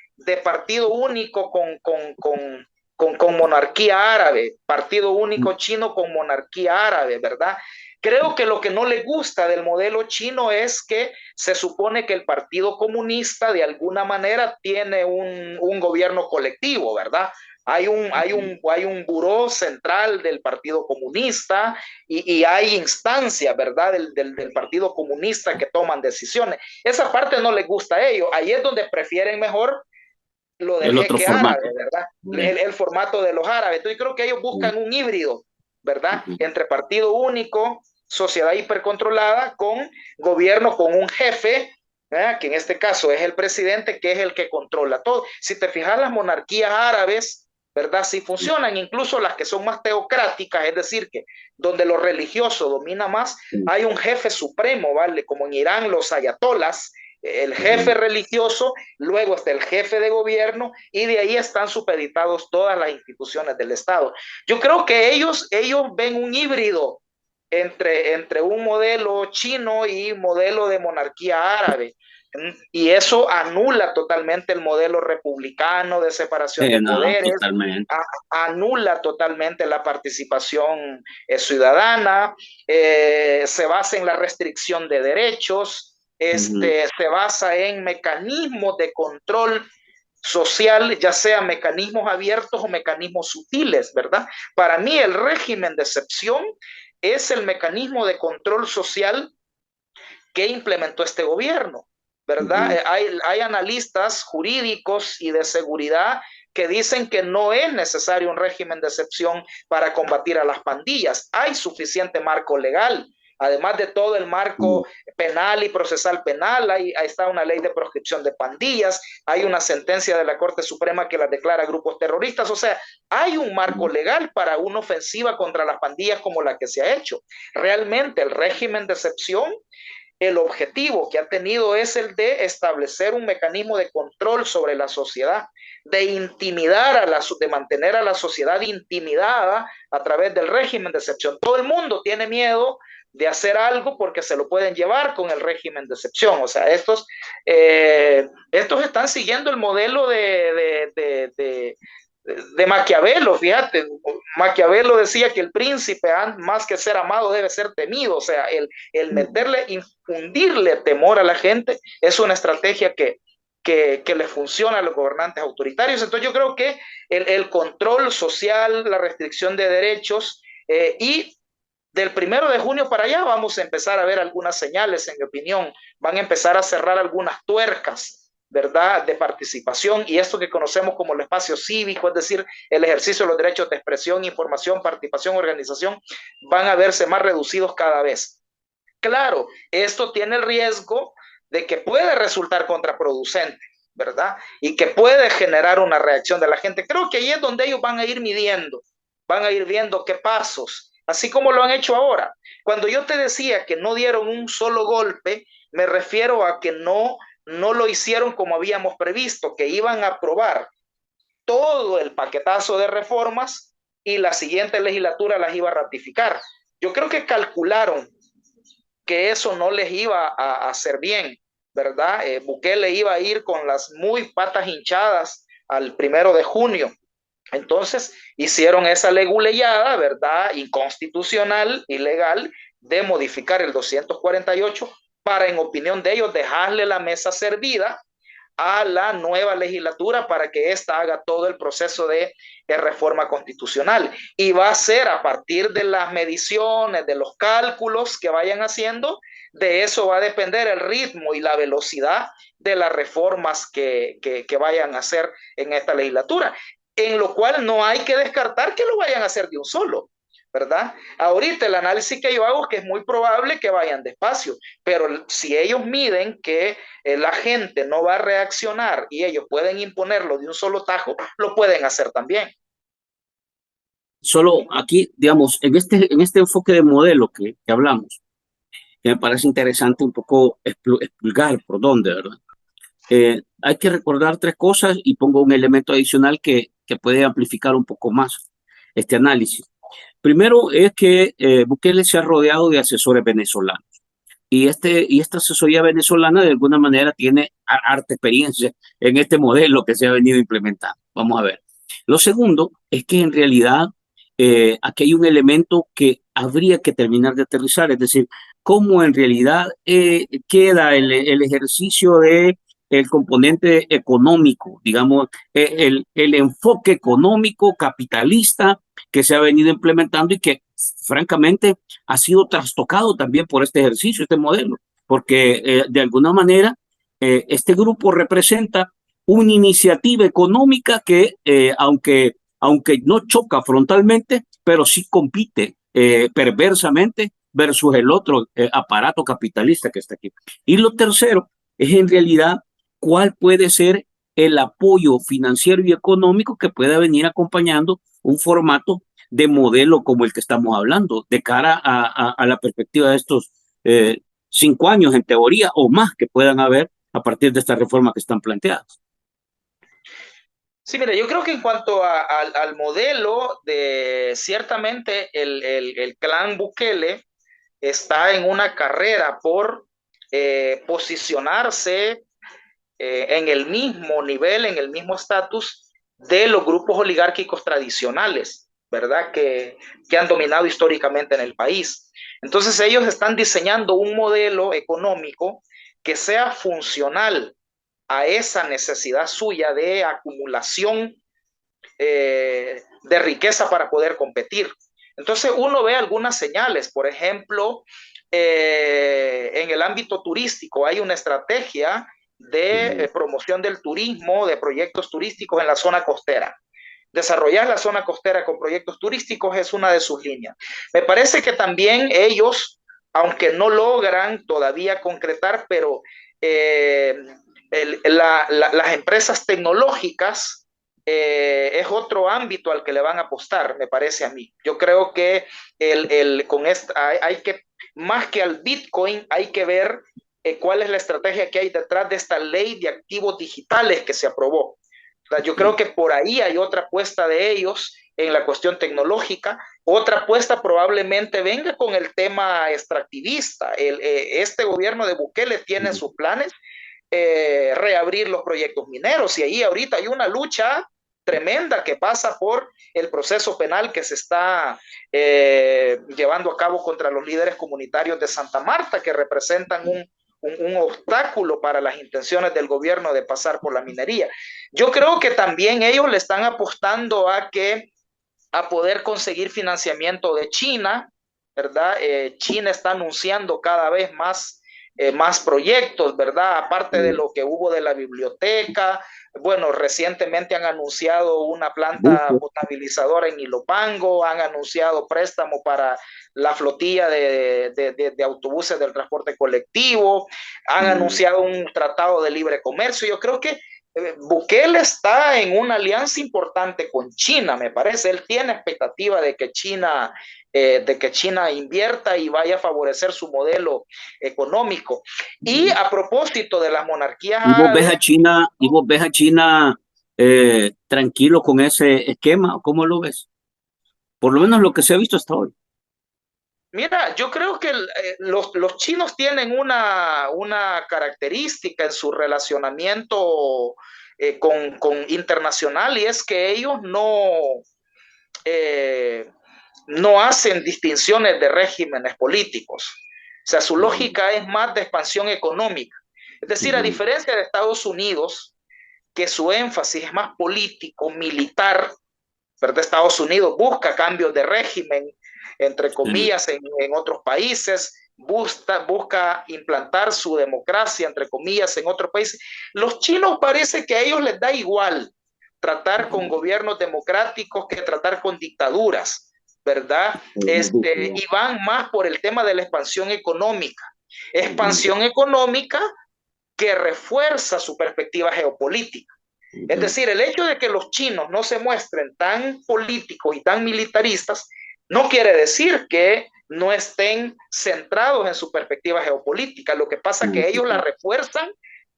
partido único con monarquía árabe, partido único chino con monarquía árabe, ¿verdad? Creo que lo que no le gusta del modelo chino es que se supone que el Partido Comunista de alguna manera tiene un gobierno colectivo, ¿verdad? Hay un buró central del Partido Comunista y hay instancias, ¿verdad? Del Partido Comunista que toman decisiones. Esa parte no les gusta a ellos. Ahí es donde prefieren mejor lo del El otro jeque árabe, formato. ¿verdad? El formato de los árabes. Entonces yo creo que ellos buscan un híbrido, ¿verdad? Entre partido único, sociedad hipercontrolada, con gobierno con un jefe, ¿verdad? Que en este caso es el presidente, que es el que controla todo. Si te fijas, las monarquías árabes, ¿verdad? Sí funcionan, incluso las que son más teocráticas, es decir, que donde lo religioso domina más, hay un jefe supremo, ¿vale? Como en Irán, los ayatolas, el jefe religioso, luego está el jefe de gobierno y de ahí están supeditados todas las instituciones del Estado. Yo creo que ellos ven un híbrido entre un modelo chino y modelo de monarquía árabe. Y eso anula totalmente el modelo republicano de separación de No, poderes, totalmente. anula totalmente la participación ciudadana, se basa en la restricción de derechos, se basa en mecanismos de control social, ya sea mecanismos abiertos o mecanismos sutiles, ¿verdad? Para mí el régimen de excepción es el mecanismo de control social que implementó este gobierno, ¿verdad? Hay analistas jurídicos y de seguridad que dicen que no es necesario un régimen de excepción para combatir a las pandillas. Hay suficiente marco legal. Además de todo el marco penal y procesal penal, ahí está una ley de proscripción de pandillas, hay una sentencia de la Corte Suprema que las declara grupos terroristas, o sea, hay un marco legal para una ofensiva contra las pandillas como la que se ha hecho. Realmente el régimen de excepción, el objetivo que ha tenido es el de establecer un mecanismo de control sobre la sociedad, de intimidar de mantener a la sociedad intimidada a través del régimen de excepción. Todo el mundo tiene miedo de hacer algo porque se lo pueden llevar con el régimen de excepción. O sea, estos están siguiendo el modelo de Maquiavelo, fíjate, Maquiavelo decía que el príncipe, más que ser amado, debe ser temido, o sea, el meterle, infundirle temor a la gente es una estrategia que le funciona a los gobernantes autoritarios. Entonces yo creo que el control social, la restricción de derechos y del 1 de junio para allá vamos a empezar a ver algunas señales, en mi opinión, van a empezar a cerrar algunas tuercas, ¿verdad?, de participación y esto que conocemos como el espacio cívico, es decir, el ejercicio de los derechos de expresión, información, participación, organización, van a verse más reducidos cada vez. Claro, esto tiene el riesgo de que puede resultar contraproducente, ¿verdad? Y que puede generar una reacción de la gente. Creo que ahí es donde ellos van a ir midiendo, van a ir viendo qué pasos, así como lo han hecho ahora. Cuando yo te decía que no dieron un solo golpe, me refiero a que no lo hicieron como habíamos previsto, que iban a aprobar todo el paquetazo de reformas y la siguiente legislatura las iba a ratificar. Yo creo que calcularon que eso no les iba a hacer bien, ¿verdad? Bukele iba a ir con las muy patas hinchadas al 1 de junio. Entonces hicieron esa leguleyada, ¿verdad? Inconstitucional, ilegal, de modificar el 248 para, en opinión de ellos, dejarle la mesa servida a la nueva legislatura para que ésta haga todo el proceso de reforma constitucional. Y va a ser a partir de las mediciones, de los cálculos que vayan haciendo, de eso va a depender el ritmo y la velocidad de las reformas que vayan a hacer en esta legislatura, en lo cual no hay que descartar que lo vayan a hacer de un solo, ¿verdad? Ahorita el análisis que yo hago es que es muy probable que vayan despacio, pero si ellos miden que la gente no va a reaccionar y ellos pueden imponerlo de un solo tajo, lo pueden hacer también. Solo aquí, digamos, en este enfoque de modelo que hablamos, que me parece interesante un poco expulgar por dónde, ¿verdad? Hay que recordar tres cosas y pongo un elemento adicional que puede amplificar un poco más este análisis. Primero es que Bukele se ha rodeado de asesores venezolanos y esta asesoría venezolana de alguna manera tiene harta experiencia en este modelo que se ha venido implementando. Vamos a ver. Lo segundo es que en realidad aquí hay un elemento que habría que terminar de aterrizar, es decir, cómo en realidad queda el ejercicio de el componente económico, digamos, el enfoque económico capitalista que se ha venido implementando y que francamente ha sido trastocado también por este ejercicio, este modelo, porque de alguna manera este grupo representa una iniciativa económica que, aunque no choca frontalmente, pero sí compite perversamente versus el otro aparato capitalista que está aquí. Y lo tercero es en realidad cuál puede ser el apoyo financiero y económico que pueda venir acompañando un formato de modelo como el que estamos hablando, de cara a la perspectiva de estos 5 años en teoría o más que puedan haber a partir de estas reformas que están planteadas. Sí, mira, yo creo que en cuanto al modelo, ciertamente el clan Bukele está en una carrera por posicionarse en el mismo nivel, en el mismo estatus de los grupos oligárquicos tradicionales, ¿verdad? Que han dominado históricamente en el país. Entonces ellos están diseñando un modelo económico que sea funcional a esa necesidad suya de acumulación de riqueza para poder competir. Entonces uno ve algunas señales, por ejemplo, en el ámbito turístico hay una estrategia de promoción del turismo, de proyectos turísticos en la zona costera. Desarrollar la zona costera con proyectos turísticos es una de sus líneas. Me parece que también ellos, aunque no logran todavía concretar, pero las empresas tecnológicas es otro ámbito al que le van a apostar, me parece a mí. Yo creo que con hay que, más que al Bitcoin, hay que ver cuál es la estrategia que hay detrás de esta ley de activos digitales que se aprobó. O sea, yo creo que por ahí hay otra apuesta de ellos en la cuestión tecnológica. Otra apuesta probablemente venga con el tema extractivista. Este gobierno de Bukele tiene sus planes reabrir los proyectos mineros y ahí ahorita hay una lucha tremenda que pasa por el proceso penal que se está llevando a cabo contra los líderes comunitarios de Santa Marta, que representan un obstáculo para las intenciones del gobierno de pasar por la minería. Yo creo que también ellos le están apostando a poder conseguir financiamiento de China, ¿verdad? China está anunciando cada vez más proyectos, ¿verdad? Aparte de lo que hubo de la biblioteca, bueno, recientemente han anunciado una planta potabilizadora en Ilopango, han anunciado préstamo para la flotilla de autobuses del transporte colectivo, han anunciado un tratado de libre comercio. Yo creo que Bukele está en una alianza importante con China, me parece. Él tiene expectativa de que China invierta y vaya a favorecer su modelo económico. Y a propósito de las monarquías árabes, Y vos ves a China tranquilo con ese esquema, ¿cómo lo ves? Por lo menos lo que se ha visto hasta hoy. mira, yo creo que los chinos tienen una característica en su relacionamiento con internacional, y es que ellos eh, no hacen distinciones de regímenes políticos. O sea, su Ujú, lógica es más de expansión económica. Es decir, a ujú, diferencia de Estados Unidos, que su énfasis es más político, militar, ¿verdad? Estados Unidos busca cambios de régimen, entre sí, comillas, en otros países, busca implantar su democracia, entre comillas, en otros países. Los chinos parece que a ellos les da igual tratar con gobiernos democráticos que tratar con dictaduras, ¿verdad? Y van más por el tema de la ujú, expansión económica que refuerza su perspectiva geopolítica. Es ujú, decir, el hecho de que los chinos no se muestren tan políticos y tan militaristas no quiere decir que no estén centrados en su perspectiva geopolítica. Lo que pasa es que ellos la ujú, refuerzan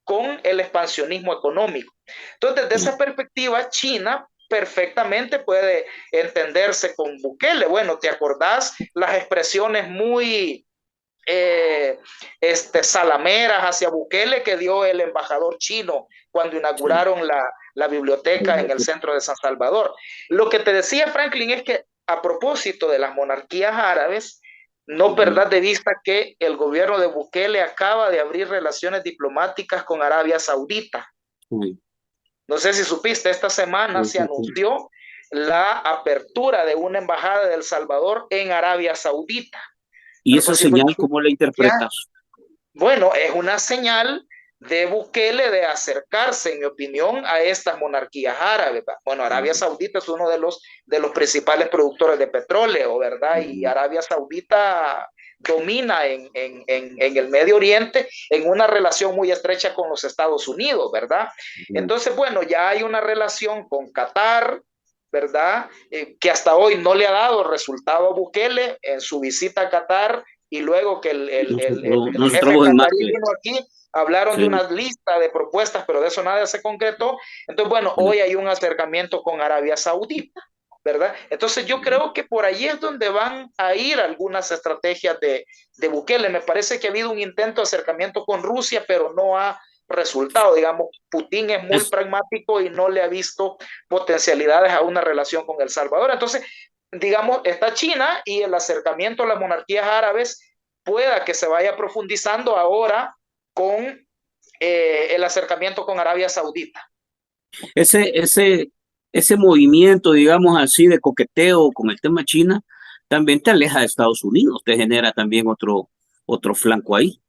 con el expansionismo económico. Entonces, desde esa perspectiva, China perfectamente puede entenderse con Bukele. Bueno, ¿te acordás las expresiones muy salameras hacia Bukele que dio el embajador chino cuando sí, inauguraron la biblioteca en el centro de San Salvador? Lo que te decía Franklin es que a propósito de las monarquías árabes, no ujú, perdás de vista que el gobierno de Bukele acaba de abrir relaciones diplomáticas con Arabia Saudita. sí, No sé si supiste, esta semana sí, se sí, sí. anunció la apertura de una embajada de El Salvador en Arabia Saudita. ¿Y esa Entonces, sí, señal cómo la ya, interpretas? bueno, es una señal de Bukele de acercarse, en mi opinión, a estas monarquías árabes. Bueno, Arabia Ujú, Saudita es uno de los principales productores de petróleo, ¿verdad? Y ujú, Arabia Saudita domina en el Medio Oriente en una relación muy estrecha con los Estados Unidos, ¿verdad? ujú. Entonces, bueno, ya hay una relación con Qatar, ¿verdad? Que hasta hoy no le ha dado resultado a Bukele en su visita a Qatar, y luego que el Nosotros jefe en más catarí que, vino aquí, hablaron de sí, una lista de propuestas, pero de eso nada se concretó. Entonces, bueno, sí, hoy hay un acercamiento con Arabia Saudita, ¿verdad? Entonces yo creo que por ahí es donde van a ir algunas estrategias de Bukele. Me parece que ha habido un intento de acercamiento con Rusia, pero no ha resultado. Digamos, Putin es muy es, pragmático y no le ha visto potencialidades a una relación con El Salvador. Entonces, digamos, está China, y el acercamiento a las monarquías árabes pueda que se vaya profundizando ahora con el acercamiento con Arabia Saudita. ese, ese, ese movimiento, digamos así, de coqueteo con el tema China, también te aleja de Estados Unidos, te genera también otro flanco ahí.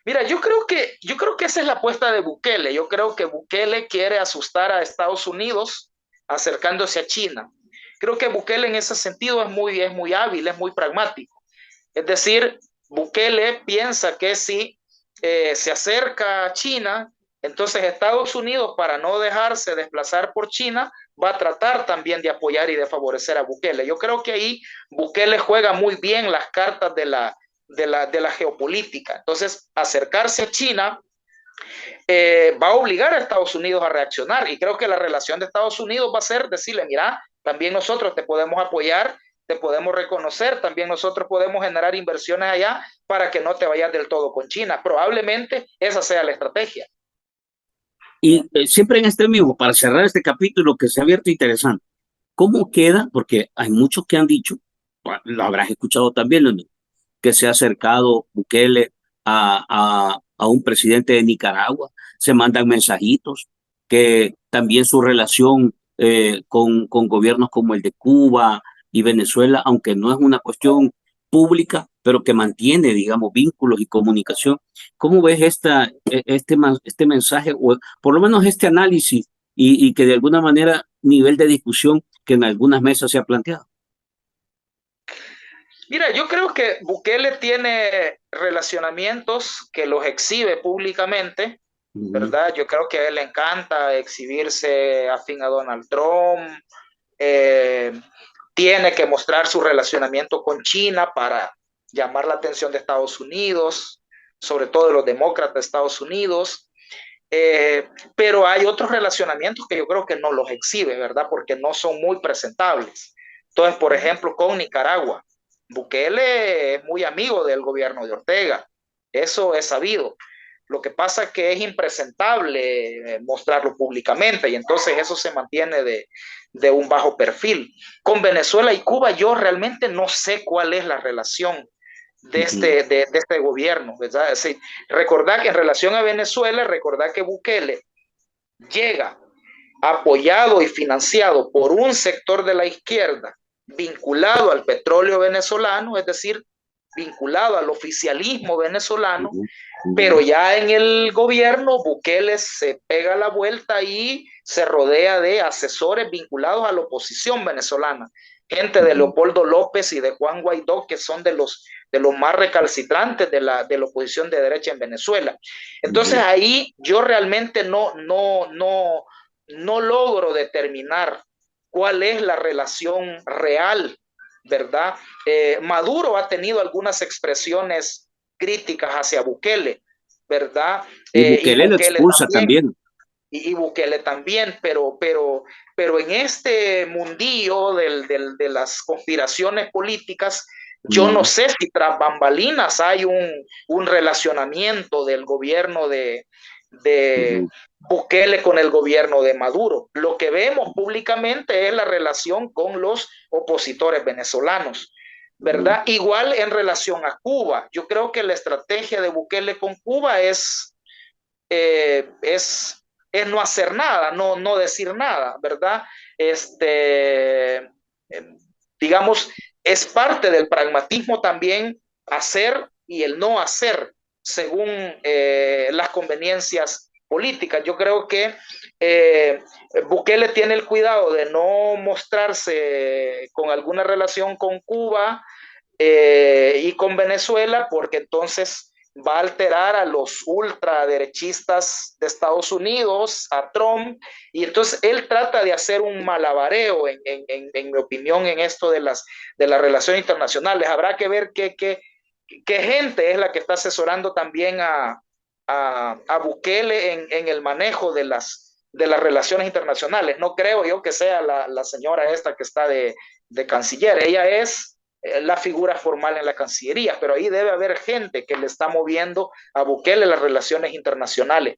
Mira, yo creo que esa es la apuesta de Bukele. Yo creo que Bukele quiere asustar a Estados Unidos acercándose a China. Creo que Bukele en ese sentido es muy hábil, es muy pragmático. Es decir, Bukele piensa que si se acerca a China, entonces Estados Unidos, para no dejarse desplazar por China, va a tratar también de apoyar y de favorecer a Bukele. Yo creo que ahí Bukele juega muy bien las cartas de la geopolítica. Entonces, acercarse a China va a obligar a Estados Unidos a reaccionar, y creo que la relación de Estados Unidos va a ser decirle, mira, también nosotros te podemos apoyar, te podemos reconocer, también nosotros podemos generar inversiones allá para que no te vayas del todo con China. Probablemente esa sea la estrategia. Y siempre en este mismo, para cerrar este capítulo que se ha abierto interesante, ¿cómo queda? Porque hay muchos que han dicho, lo habrás escuchado también, Leonel, que se ha acercado Bukele a un presidente de Nicaragua, se mandan mensajitos, que también su relación con gobiernos como el de Cuba y Venezuela, aunque no es una cuestión pública, pero que mantiene, digamos, vínculos y comunicación. ¿Cómo ves este mensaje, o por lo menos este análisis, y que de alguna manera nivel de discusión que en algunas mesas se ha planteado? Mira, yo creo que Bukele tiene relacionamientos que los exhibe públicamente Ujú, ¿verdad? Yo creo que a él le encanta exhibirse afín a Donald Trump, eh, tiene que mostrar su relacionamiento con China para llamar la atención de Estados Unidos, sobre todo de los demócratas de Estados Unidos. Pero hay otros relacionamientos que yo creo que no los exhibe, ¿verdad? Porque no son muy presentables. Entonces, por ejemplo, con Nicaragua, Bukele es muy amigo del gobierno de Ortega, eso es sabido. Lo que pasa es que es impresentable mostrarlo públicamente y entonces eso se mantiene de un bajo perfil. Con Venezuela y Cuba yo realmente no sé cuál es la relación ujú, de este gobierno, ¿verdad? Sí, recordar que en relación a Venezuela, recordar que Bukele llega apoyado y financiado por un sector de la izquierda vinculado al petróleo venezolano, es decir, vinculado al oficialismo venezolano, ujú, pero ujú, ya en el gobierno Bukele se pega la vuelta y se rodea de asesores vinculados a la oposición venezolana, gente de ujú, Leopoldo López y de Juan Guaidó, que son de los más recalcitrantes de la oposición de derecha en Venezuela. Entonces ujú, ahí yo realmente no logro determinar cuál es la relación real, ¿verdad? Maduro ha tenido algunas expresiones críticas hacia Bukele, ¿verdad? y Y Bukele lo Bukele expulsa también, también. y Bukele también, pero en este mundillo de las conspiraciones políticas, yo no Ujú, sé si tras bambalinas hay un relacionamiento del gobierno de ujú, Bukele con el gobierno de Maduro. Lo que vemos públicamente es la relación con los opositores venezolanos, ujú, ¿verdad? Igual en relación a Cuba. Yo creo que la estrategia de Bukele con Cuba eh, es, es no hacer nada, no decir nada, ¿verdad? Eh, digamos, es parte del pragmatismo también hacer y el no hacer según las conveniencias políticas. Yo creo que Bukele tiene el cuidado de no mostrarse con alguna relación con Cuba y con Venezuela, porque entonces va a alterar a los ultraderechistas de Estados Unidos, a Trump, y entonces él trata de hacer un malabareo, en mi opinión, en esto de las relaciones internacionales. Habrá que ver qué gente es la que está asesorando también a Bukele en el manejo de las relaciones internacionales. No creo yo que sea la señora esta que está de canciller. Ella es la figura formal en la Cancillería, pero ahí debe haber gente que le está moviendo a Bukele las relaciones internacionales.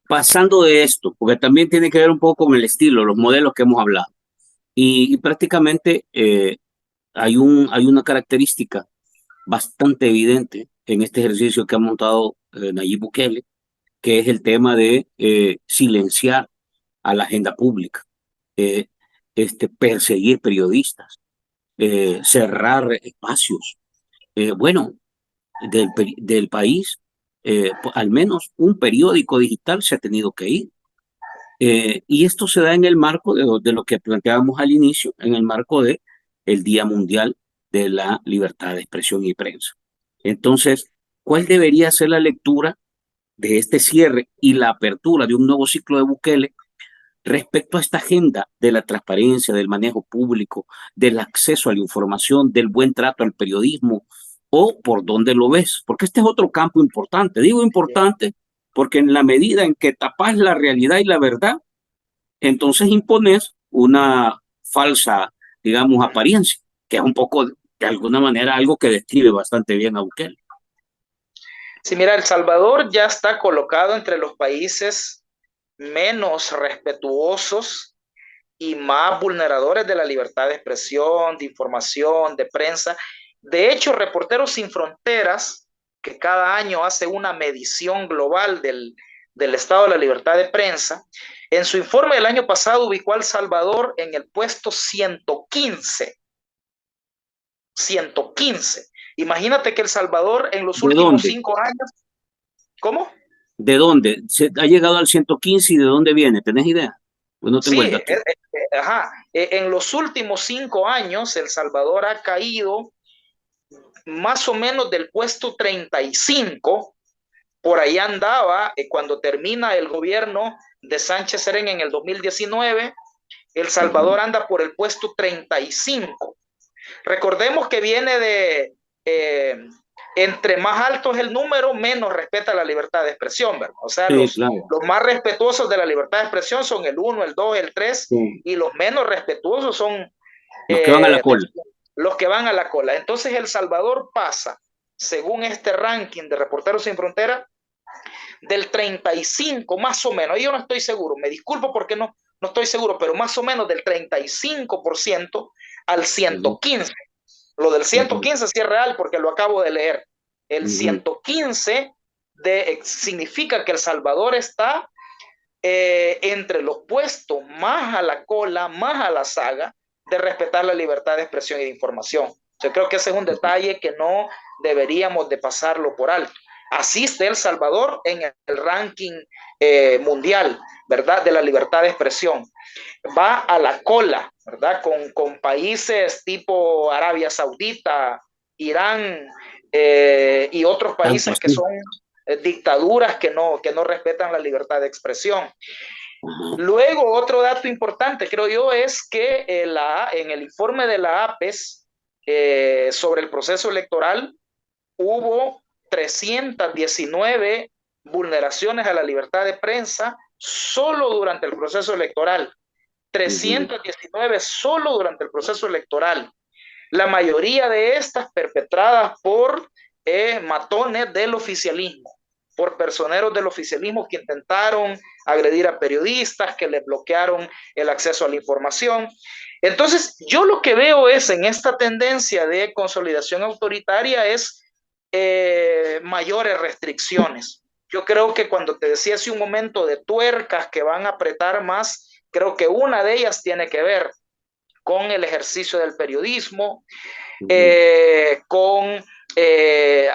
pasando de esto, porque también tiene que ver un poco con el estilo, los modelos que hemos hablado. Y prácticamente hay una característica bastante evidente en este ejercicio que ha montado Nayib Bukele, que es el tema de silenciar a la agenda pública, eh, perseguir periodistas, cerrar espacios. Bueno, del país, al menos un periódico digital se ha tenido que ir. Y esto se da en el marco de lo que planteábamos al inicio, en el marco de el Día Mundial de la Libertad de Expresión y Prensa. Entonces, ¿cuál debería ser la lectura de este cierre y la apertura de un nuevo ciclo de Bukele respecto a esta agenda de la transparencia, del manejo público, del acceso a la información, del buen trato al periodismo, o por dónde lo ves? Porque este es otro campo importante. Digo importante porque en la medida en que tapas la realidad y la verdad, entonces impones una falsa, digamos, apariencia, que es un poco, de alguna manera, algo que describe bastante bien a Bukele. Sí, mira, El Salvador ya está colocado entre los países menos respetuosos y más vulneradores de la libertad de expresión, de información, de prensa. De hecho, Reporteros Sin Fronteras, que cada año hace una medición global del estado de la libertad de prensa, en su informe del año pasado ubicó a El Salvador en el puesto 115. 115. Imagínate que El Salvador en los ¿De últimos dónde? 5 años, ¿cómo? ¿De dónde? ¿Se ha llegado al 115 y de dónde viene? ¿Tenés idea? Pues no tengo Sí, el dato. ajá. En los últimos 5 años, El Salvador ha caído más o menos del puesto 35 por ahí andaba cuando termina el gobierno de Sánchez Serén en el 2019. El Salvador anda por el puesto 35. Recordemos que viene de entre más alto es el número, menos respeta la libertad de expresión, ¿verdad? O sea, Sí, claro. los más respetuosos de la libertad de expresión son el 1, el 2, el 3, Sí. y los menos respetuosos son Los que van a la cola. los que van a la cola. Entonces El Salvador pasa, según este ranking de Reporteros Sin Frontera, del 35 más o menos, yo no estoy seguro, me disculpo porque no estoy seguro, pero más o menos del 35% al 115. Lo del 115 sí es real porque lo acabo de leer. El 115 significa que El Salvador está entre los puestos más a la cola, más a la saga de respetar la libertad de expresión y de información. Yo creo que ese es un detalle que no deberíamos de pasarlo por alto. Asiste El Salvador en el ranking mundial, ¿verdad?, de la libertad de expresión. Va a la cola, ¿verdad?, con países tipo Arabia Saudita, Irán y otros países que son dictaduras que no respetan la libertad de expresión. Luego, otro dato importante, creo yo, es que en el informe de la APES sobre el proceso electoral hubo 319 vulneraciones a la libertad de prensa solo durante el proceso electoral. 319 solo durante el proceso electoral. La mayoría de estas perpetradas por matones del oficialismo, por personeros del oficialismo que intentaron agredir a periodistas, que les bloquearon el acceso a la información. Entonces, yo lo que veo es en esta tendencia de consolidación autoritaria es mayores restricciones. Yo creo que cuando te decía hace un momento de tuercas que van a apretar más, creo que una de ellas tiene que ver con el ejercicio del periodismo, con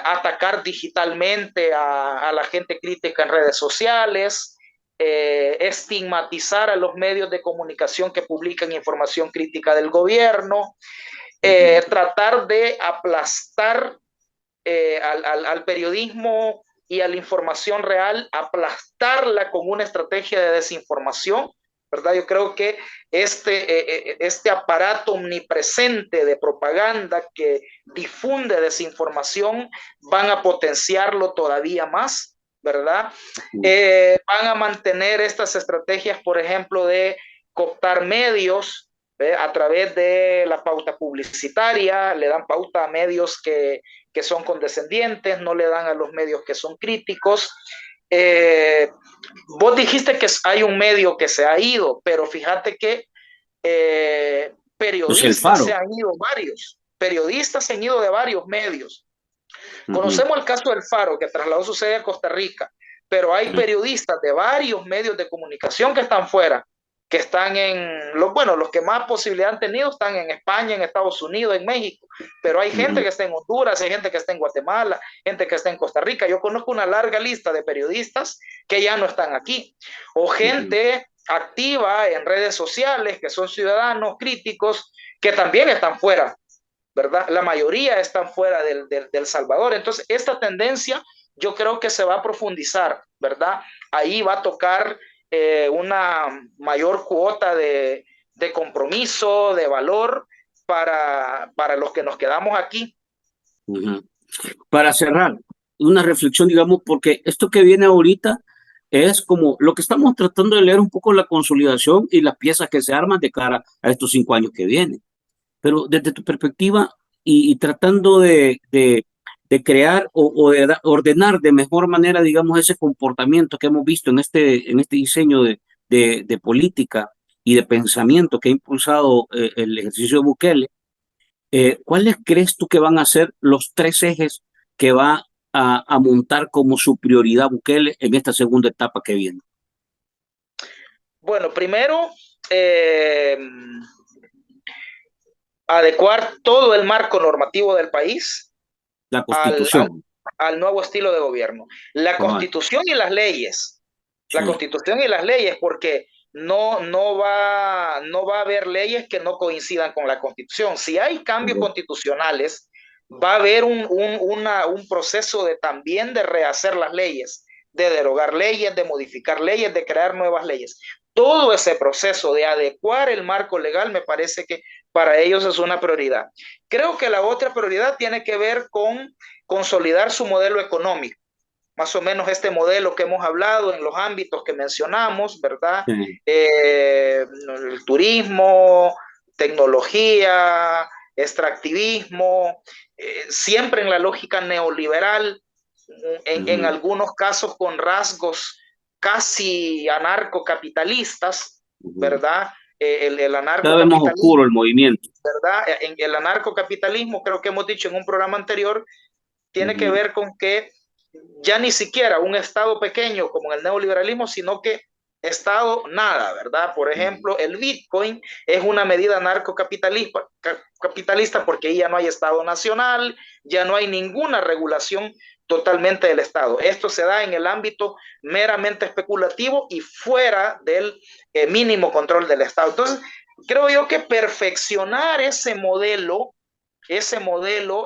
atacar digitalmente a la gente crítica en redes sociales, estigmatizar a los medios de comunicación que publican información crítica del gobierno, tratar de aplastar al periodismo y a la información real, aplastarla con una estrategia de desinformación, ¿verdad? Yo creo que este aparato omnipresente de propaganda que difunde desinformación van a potenciarlo todavía más, ¿verdad? Van a mantener estas estrategias, por ejemplo, de cooptar medios a través de la pauta publicitaria, le dan pauta a medios que son condescendientes, no le dan a los medios que son críticos. Vos dijiste que hay un medio que se ha ido, pero fíjate que periodistas se han ido varios, periodistas se han ido de varios medios. Conocemos el caso del Faro, que trasladó su sede a Costa Rica, pero hay periodistas de varios medios de comunicación que están fuera, que están los que más posibilidad han tenido están en España, en Estados Unidos, en México, pero hay gente que está en Honduras, hay gente que está en Guatemala, gente que está en Costa Rica. Yo conozco una larga lista de periodistas que ya no están aquí, o gente activa en redes sociales, que son ciudadanos críticos, que también están fuera, ¿verdad? La mayoría están fuera del Salvador. Entonces, esta tendencia yo creo que se va a profundizar, ¿verdad? Ahí va a tocar una mayor cuota de compromiso, de valor para los que nos quedamos aquí. Para cerrar, una reflexión, digamos, porque esto que viene ahorita es como lo que estamos tratando de leer un poco la consolidación y las piezas que se arman de cara a estos 5 años que vienen. Pero desde tu perspectiva y tratando de crear o de ordenar de mejor manera, digamos, ese comportamiento que hemos visto en este diseño de política y de pensamiento que ha impulsado el ejercicio de Bukele, ¿cuáles crees tú que van a ser los 3 ejes que va a montar como su prioridad Bukele en esta segunda etapa que viene? Bueno, primero, adecuar todo el marco normativo del país La Constitución. al nuevo estilo de gobierno. La Constitución y las leyes. La Constitución y las leyes, porque no va a haber leyes que no coincidan con la Constitución. Si hay cambios constitucionales, va a haber un proceso también de rehacer las leyes, de derogar leyes, de modificar leyes, de crear nuevas leyes. Todo ese proceso de adecuar el marco legal me parece que para ellos es una prioridad. Creo que la otra prioridad tiene que ver con consolidar su modelo económico, más o menos este modelo que hemos hablado en los ámbitos que mencionamos, ¿verdad? Sí. El turismo, tecnología, extractivismo, siempre en la lógica neoliberal, en algunos casos con rasgos casi anarcocapitalistas, ¿verdad? El Cada vez más oscuro anarcocapitalismo, el movimiento. ¿verdad? En el anarcocapitalismo, creo que hemos dicho en un programa anterior, tiene que ver con que ya ni siquiera un Estado pequeño como el neoliberalismo, sino que Estado nada, ¿verdad? Por ejemplo, el Bitcoin es una medida narcocapitalista capitalista porque ya no hay Estado nacional, ya no hay ninguna regulación totalmente del Estado. Esto se da en el ámbito meramente especulativo y fuera del mínimo control del Estado. Entonces, creo yo que perfeccionar ese modelo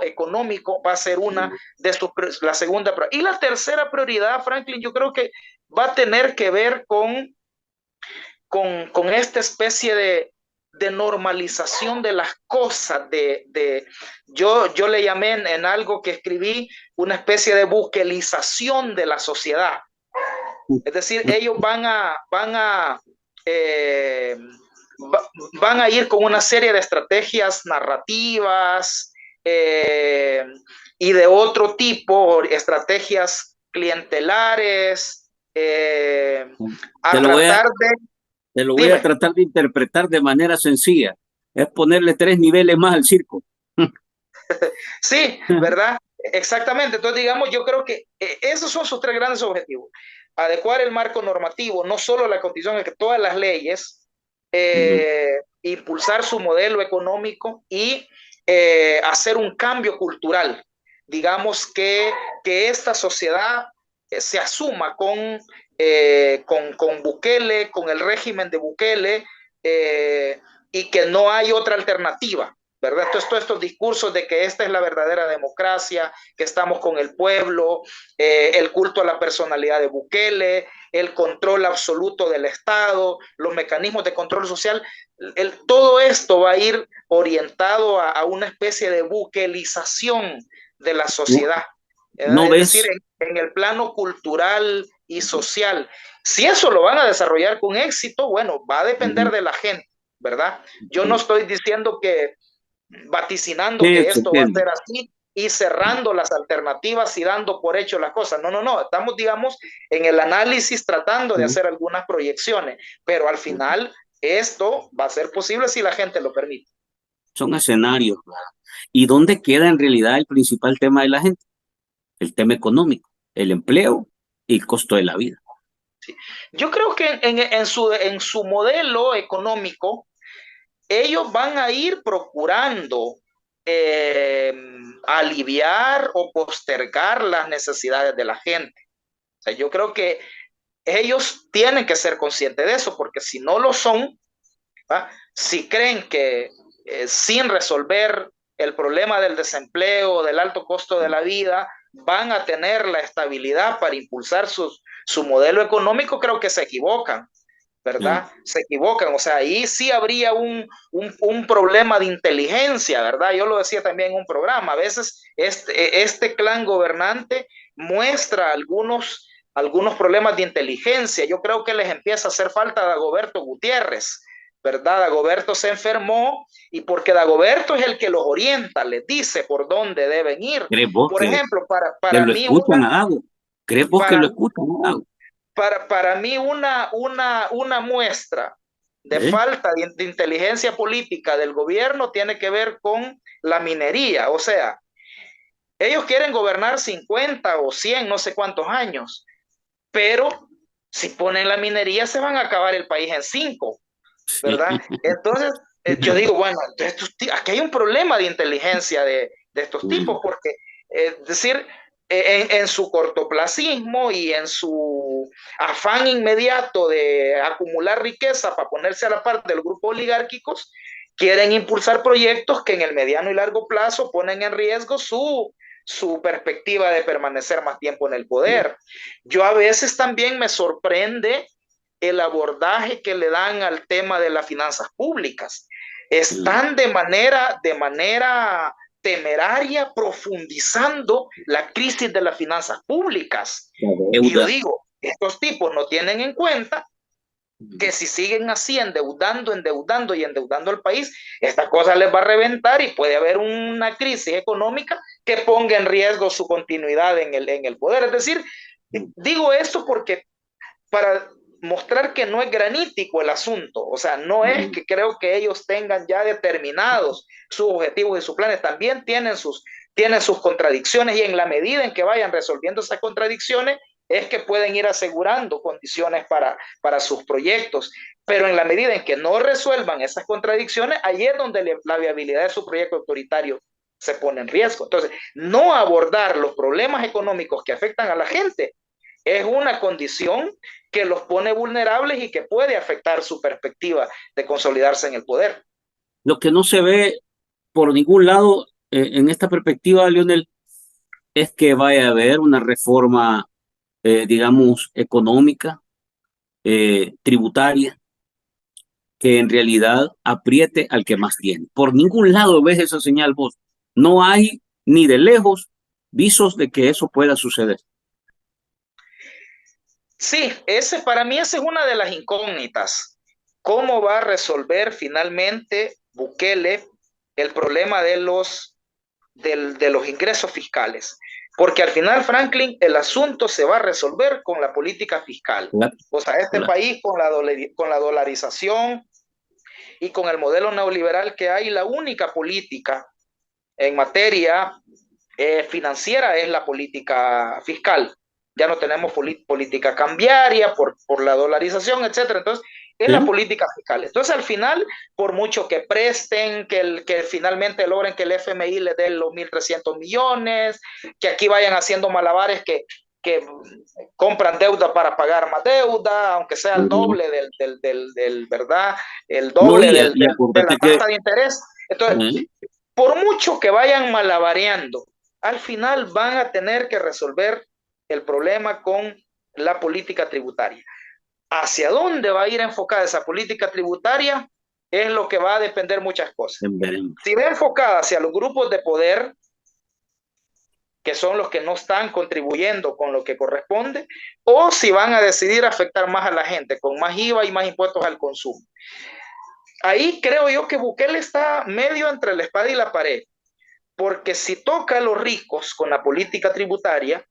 económico va a ser una de sus, la segunda. Y la tercera prioridad, Franklin, yo creo que va a tener que ver con esta especie de normalización de las cosas, yo le llamé en algo que escribí una especie de buquelización de la sociedad. Es decir, ellos eh, van a ir con una serie de estrategias narrativas eh, y de otro tipo, estrategias clientelares, Te a lo voy a, tratar de... te lo voy a Dime. tratar de interpretar de manera sencilla. Es ponerle 3 niveles más al circo. Sí, ¿verdad? Exactamente. Entonces, digamos, yo creo que esos son sus tres grandes objetivos. Adecuar el marco normativo, no solo la Constitución, es que todas las leyes, impulsar su modelo económico y hacer un cambio cultural. Digamos que esta sociedad se asuma con Bukele, con el régimen de Bukele, y que no hay otra alternativa. ¿Verdad? Todos estos discursos de que esta es la verdadera democracia, que estamos con el pueblo, el culto a la personalidad de Bukele, el control absoluto del Estado, los mecanismos de control social, todo esto va a ir orientado a una especie de buquelización de la ¿No, sociedad, no es decir, ves? en el plano cultural y social. Si eso lo van a desarrollar con éxito, bueno, va a depender de la gente, ¿verdad? Yo no estoy diciendo que vaticinando Sí, que se esto va a entiende. ser así y cerrando las alternativas y dando por hecho las cosas. No, no, no. Estamos, digamos, en el análisis tratando de hacer algunas proyecciones, pero al final esto va a ser posible si la gente lo permite. Son escenarios, ¿verdad? ¿Y dónde queda en realidad el principal tema de la gente? El tema económico, el empleo y el costo de la vida. Sí. Yo creo que en su modelo económico, ellos van a ir procurando eh, aliviar o postergar las necesidades de la gente. O sea, yo creo que ellos tienen que ser conscientes de eso, porque si no lo son, ¿va? Si creen que sin resolver el problema del desempleo, del alto costo de la vida, van a tener la estabilidad para impulsar su modelo económico, creo que se equivocan. ¿Verdad? Se equivocan, o sea, ahí sí habría un problema de inteligencia, ¿verdad? Yo lo decía también en un programa, a veces este clan gobernante muestra algunos problemas de inteligencia, yo creo que les empieza a hacer falta a Dagoberto Gutiérrez, ¿verdad? Dagoberto se enfermó y porque Dagoberto es el que los orienta, les dice por dónde deben ir. ¿Crees vos Por ejemplo, que para lo mí escuchan a Dago? ¿Crees vos que para lo escuchan a Dago? para mí una muestra de ¿Eh? falta de inteligencia política del gobierno tiene que ver con la minería. O sea, ellos quieren gobernar 50 o 100, no sé cuántos años, pero si ponen la minería se van a acabar el país en 5, Sí. ¿verdad? Entonces, yo digo, bueno, aquí hay un problema de inteligencia de estos tipos, porque, es decir, en su cortoplacismo y en su afán inmediato de acumular riqueza para ponerse a la parte del grupo oligárquicos, quieren impulsar proyectos que en el mediano y largo plazo ponen en riesgo su perspectiva de permanecer más tiempo en el poder. Yo a veces también me sorprende el abordaje que le dan al tema de las finanzas públicas. Están de manera temeraria profundizando la crisis de las finanzas públicas. Y yo digo, estos tipos no tienen en cuenta que si siguen así endeudando al país, esta cosa les va a reventar y puede haber una crisis económica que ponga en riesgo su continuidad en el poder. Es decir, digo esto porque para mostrar que no es granítico el asunto, o sea, no es que creo que ellos tengan ya determinados sus objetivos y sus planes, también tienen sus contradicciones, y en la medida en que vayan resolviendo esas contradicciones es que pueden ir asegurando condiciones para sus proyectos, pero en la medida en que no resuelvan esas contradicciones, ahí es donde la viabilidad de su proyecto autoritario se pone en riesgo. Entonces, no abordar los problemas económicos que afectan a la gente es una condición que los pone vulnerables y que puede afectar su perspectiva de consolidarse en el poder. Lo que no se ve por ningún lado en esta perspectiva, Lionel, es que vaya a haber una reforma, digamos, económica, tributaria, que en realidad apriete al que más tiene. Por ningún lado ves esa señal vos. No hay ni de lejos visos de que eso pueda suceder. Sí, para mí esa es una de las incógnitas. ¿Cómo va a resolver finalmente Bukele el problema de los ingresos fiscales? Porque al final, Franklin, el asunto se va a resolver con la política fiscal. O sea, país con la dolarización y con el modelo neoliberal que hay, la única política en materia financiera es la política fiscal. Ya no tenemos política cambiaria por la dolarización, etcétera. Entonces, es la política fiscal. Entonces, al final, por mucho que presten, que finalmente logren que el FMI les dé los 1.300 millones, que aquí vayan haciendo malabares que compran deuda para pagar más deuda, aunque sea el doble ¿verdad? El doble de la tasa de interés. Entonces, por mucho que vayan malabareando, al final van a tener que resolver el problema con la política tributaria. ¿Hacia dónde va a ir enfocada esa política tributaria? Es lo que va a depender muchas cosas. Si va enfocada hacia los grupos de poder, que son los que no están contribuyendo con lo que corresponde, o si van a decidir afectar más a la gente con más IVA y más impuestos al consumo. Ahí creo yo que Bukele está medio entre la espada y la pared, porque si toca a los ricos con la política tributaria,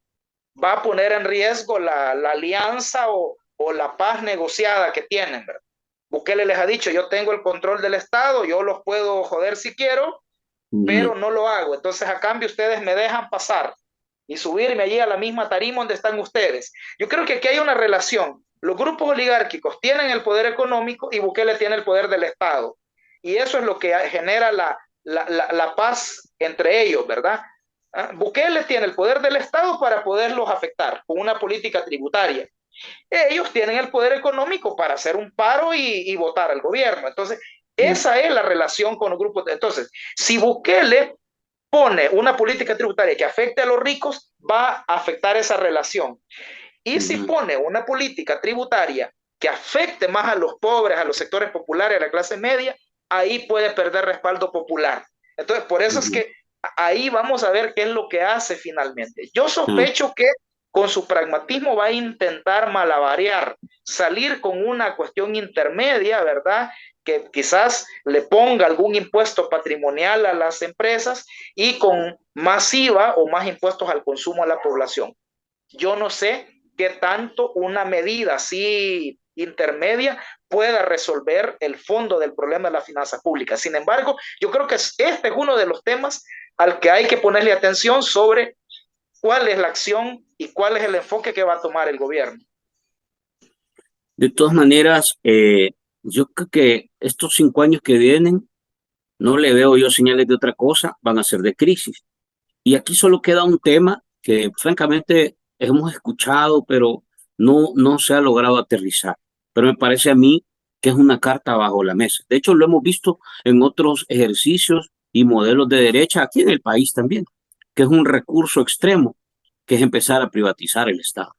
va a poner en riesgo la alianza o la paz negociada que tienen, ¿verdad? Bukele les ha dicho, yo tengo el control del Estado, yo los puedo joder si quiero, pero no lo hago. Entonces, a cambio, ustedes me dejan pasar y subirme allí a la misma tarima donde están ustedes. Yo creo que aquí hay una relación. Los grupos oligárquicos tienen el poder económico y Bukele tiene el poder del Estado. Y eso es lo que genera la paz entre ellos, ¿verdad? Bukele tiene el poder del Estado para poderlos afectar con una política tributaria. Ellos tienen el poder económico para hacer un paro y votar al gobierno. Entonces, esa es la relación con los grupos. Entonces, si Bukele pone una política tributaria que afecte a los ricos, va a afectar esa relación. Y si pone una política tributaria que afecte más a los pobres, a los sectores populares, a la clase media, ahí puede perder respaldo popular. Entonces, por eso es que ahí vamos a ver qué es lo que hace finalmente. Yo sospecho que con su pragmatismo va a intentar malabarear, salir con una cuestión intermedia, ¿verdad? Que quizás le ponga algún impuesto patrimonial a las empresas y con más IVA o más impuestos al consumo a la población. Yo no sé qué tanto una medida así intermedia pueda resolver el fondo del problema de la finanza pública. Sin embargo, yo creo que este es uno de los temas al que hay que ponerle atención sobre cuál es la acción y cuál es el enfoque que va a tomar el gobierno. De todas maneras, yo creo que estos 5 años que vienen, no le veo yo señales de otra cosa, van a ser de crisis. Y aquí solo queda un tema que francamente hemos escuchado, pero no se ha logrado aterrizar. Pero me parece a mí que es una carta bajo la mesa. De hecho, lo hemos visto en otros ejercicios y modelos de derecha aquí en el país también, que es un recurso extremo, que es empezar a privatizar el Estado.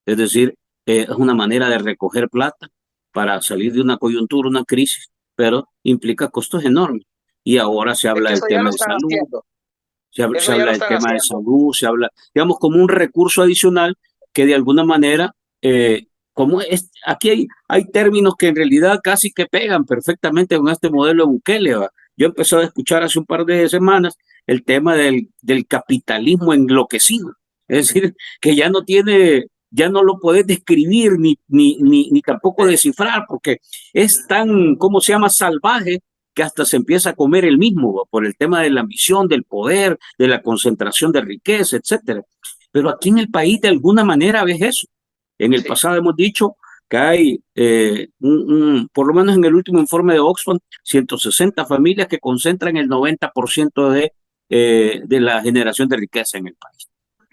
Es decir, es una manera de recoger plata para salir de una coyuntura, una crisis, pero implica costos enormes. Y ahora se Es habla que del eso ya lo tema de están salud, haciendo. se Eso ya habla lo del están tema de haciendo. salud, se habla, digamos, como un recurso adicional que de alguna manera, como es, aquí hay términos que en realidad casi que pegan perfectamente con este modelo de Bukele. ¿Va? Yo empecé a escuchar hace un par de semanas el tema del capitalismo enloquecido, es decir, que ya no tiene, ya no lo puedes describir ni tampoco descifrar, porque es tan, ¿cómo se llama?, salvaje, que hasta se empieza a comer el mismo, ¿va? Por el tema de la ambición, del poder, de la concentración de riqueza, etcétera. Pero aquí en el país de alguna manera ves eso. En el Sí. pasado hemos dicho que hay, por lo menos en el último informe de Oxfam, 160 familias que concentran el 90% de la generación de riqueza en el país.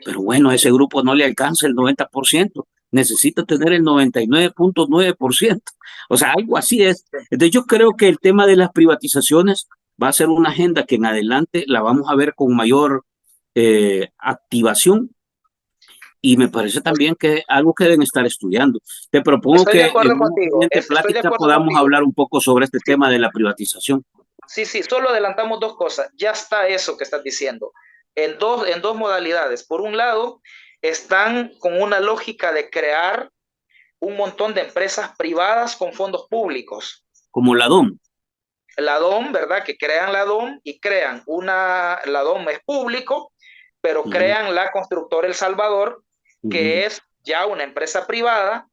Pero bueno, a ese grupo no le alcanza el 90%, necesita tener el 99.9%. O sea, algo así es. Entonces yo creo que el tema de las privatizaciones va a ser una agenda que en adelante la vamos a ver con mayor activación, y me parece también que es algo que deben estar estudiando. Te propongo Estoy de que acuerdo en una contigo. siguiente Estoy de plática acuerdo podamos contigo. hablar un poco sobre este Sí, tema de la privatización. sí, sí. Solo adelantamos dos cosas. Ya está eso que estás diciendo. En dos modalidades. Por un lado, están con una lógica de crear un montón de empresas privadas con fondos públicos. Como la DOM. La DOM, ¿verdad? Que crean la DOM y crean la DOM es público, pero Uh -huh, crean la constructora El Salvador, uh -huh, que es ya una empresa privada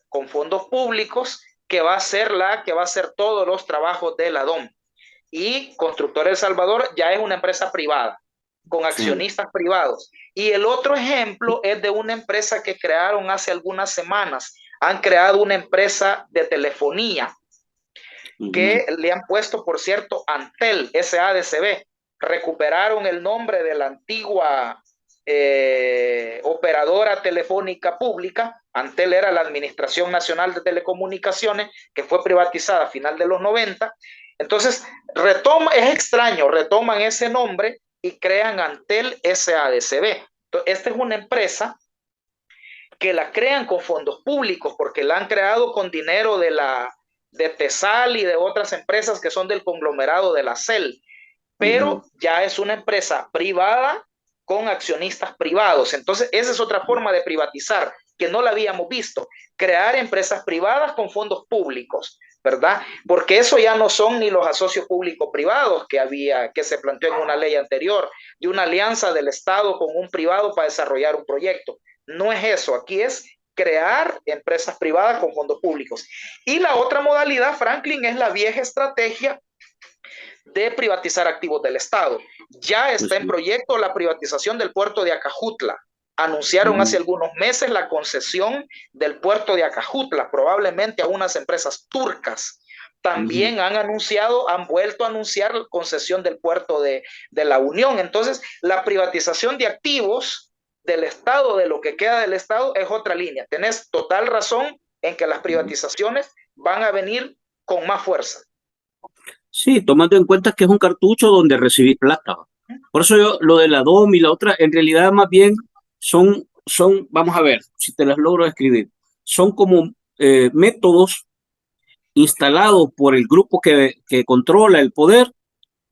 con fondos públicos que va a ser la que va a hacer todos los trabajos de la DOM. Y Constructora El Salvador ya es una empresa privada, con sí. accionistas privados. Y el otro ejemplo es de una empresa que crearon hace algunas semanas. Han creado una empresa de telefonía Uh -huh, que le han puesto, por cierto, Antel, SADCB. Recuperaron el nombre de la antigua operadora telefónica pública. Antel era la Administración Nacional de Telecomunicaciones, que fue privatizada a final de los 90. Entonces, es extraño, retoman ese nombre y crean Antel SADCB. Entonces, esta es una empresa que la crean con fondos públicos, porque la han creado con dinero de Tesal y de otras empresas que son del conglomerado de la CEL, uh -huh. pero ya es una empresa privada con accionistas privados. Entonces, esa es otra forma de privatizar que no la habíamos visto, crear empresas privadas con fondos públicos, ¿verdad? Porque eso ya no son ni los asocios público-privados que se planteó en una ley anterior, de una alianza del Estado con un privado para desarrollar un proyecto. No es eso, aquí es crear empresas privadas con fondos públicos. Y la otra modalidad, Franklin, es la vieja estrategia de privatizar activos del Estado. Ya está Pues, en proyecto la privatización del puerto de Acajutla. Anunciaron hace algunos meses la concesión del puerto de Acajutla, probablemente a unas empresas turcas. También han vuelto a anunciar la concesión del puerto de la Unión. Entonces, la privatización de activos del Estado, de lo que queda del Estado, es otra línea. Tenés total razón en que las privatizaciones van a venir con más fuerza. sí, tomando en cuenta que es un cartucho donde recibí plata. Por eso yo, lo de la DOM y la otra, en realidad más bien vamos a ver si te las logro describir, son como métodos instalados por el grupo que controla el poder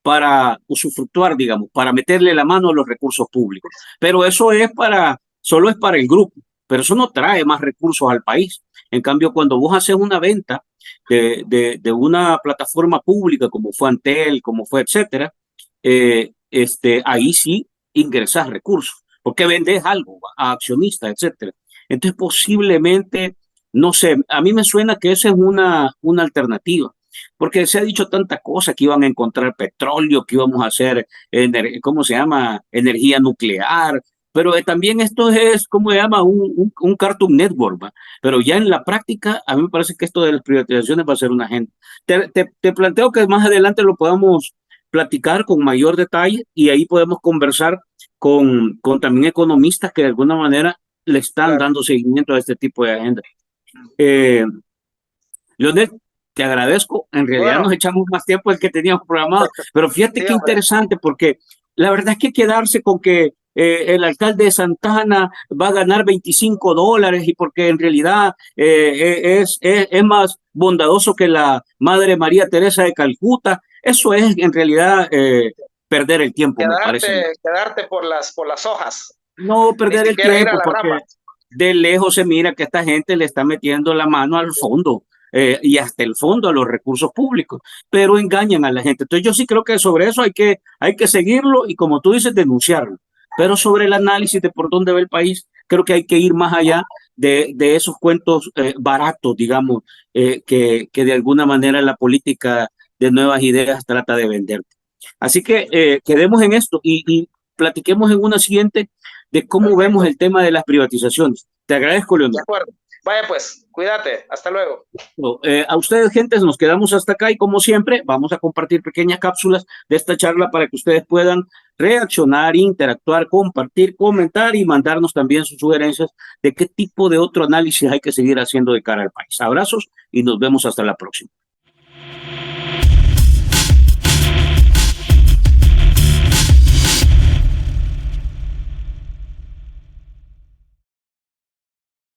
para usufructuar, digamos, para meterle la mano a los recursos públicos. Pero eso solo es para el grupo, pero eso no trae más recursos al país. En cambio, cuando vos haces una venta de una plataforma pública como fue Antel, como fue, etcétera, ahí sí ingresas recursos, porque vendes algo a accionistas, etcétera. Entonces, posiblemente, no sé, a mí me suena que esa es una alternativa, porque se ha dicho tanta cosa, que iban a encontrar petróleo, que íbamos a hacer, ¿cómo se llama? Energía nuclear, pero también esto es, ¿cómo se llama? Un Cartoon Network, ¿va? Pero ya en la práctica, a mí me parece que esto de las privatizaciones va a ser una agenda. Te planteo que más adelante lo podamos platicar con mayor detalle, y ahí podemos conversar con también economistas que de alguna manera le están Claro. dando seguimiento a este tipo de agenda. Eh, Leonel, Te agradezco. En realidad Bueno, nos echamos más tiempo del que teníamos programado, pero fíjate sí, qué hombre, interesante, porque la verdad es que quedarse con que el alcalde de Santana va a ganar $25 y porque en realidad es más bondadoso que la Madre María Teresa de Calcuta, eso es en realidad perder el tiempo, me parece a mí. quedarte por las hojas, No ni perder el siquiera ir a tiempo, las porque ramas. de lejos se mira que esta gente le está metiendo la mano al fondo y hasta el fondo a los recursos públicos, pero engañan a la gente. Entonces yo sí creo que sobre eso hay que seguirlo y como tú dices, denunciarlo. Pero sobre el análisis de por dónde va el país, creo que hay que ir más allá de esos cuentos baratos, digamos, que de alguna manera la política de nuevas ideas trata de vender. Así que quedemos en esto y platiquemos en una siguiente de cómo vemos Perfecto, el tema de las privatizaciones. Te agradezco, de Leonor. acuerdo. Vaya pues, cuídate, hasta luego. A ustedes, gentes, nos quedamos hasta acá y como siempre, vamos a compartir pequeñas cápsulas de esta charla para que ustedes puedan reaccionar, interactuar, compartir, comentar y mandarnos también sus sugerencias de qué tipo de otro análisis hay que seguir haciendo de cara al país. Abrazos y nos vemos hasta la próxima.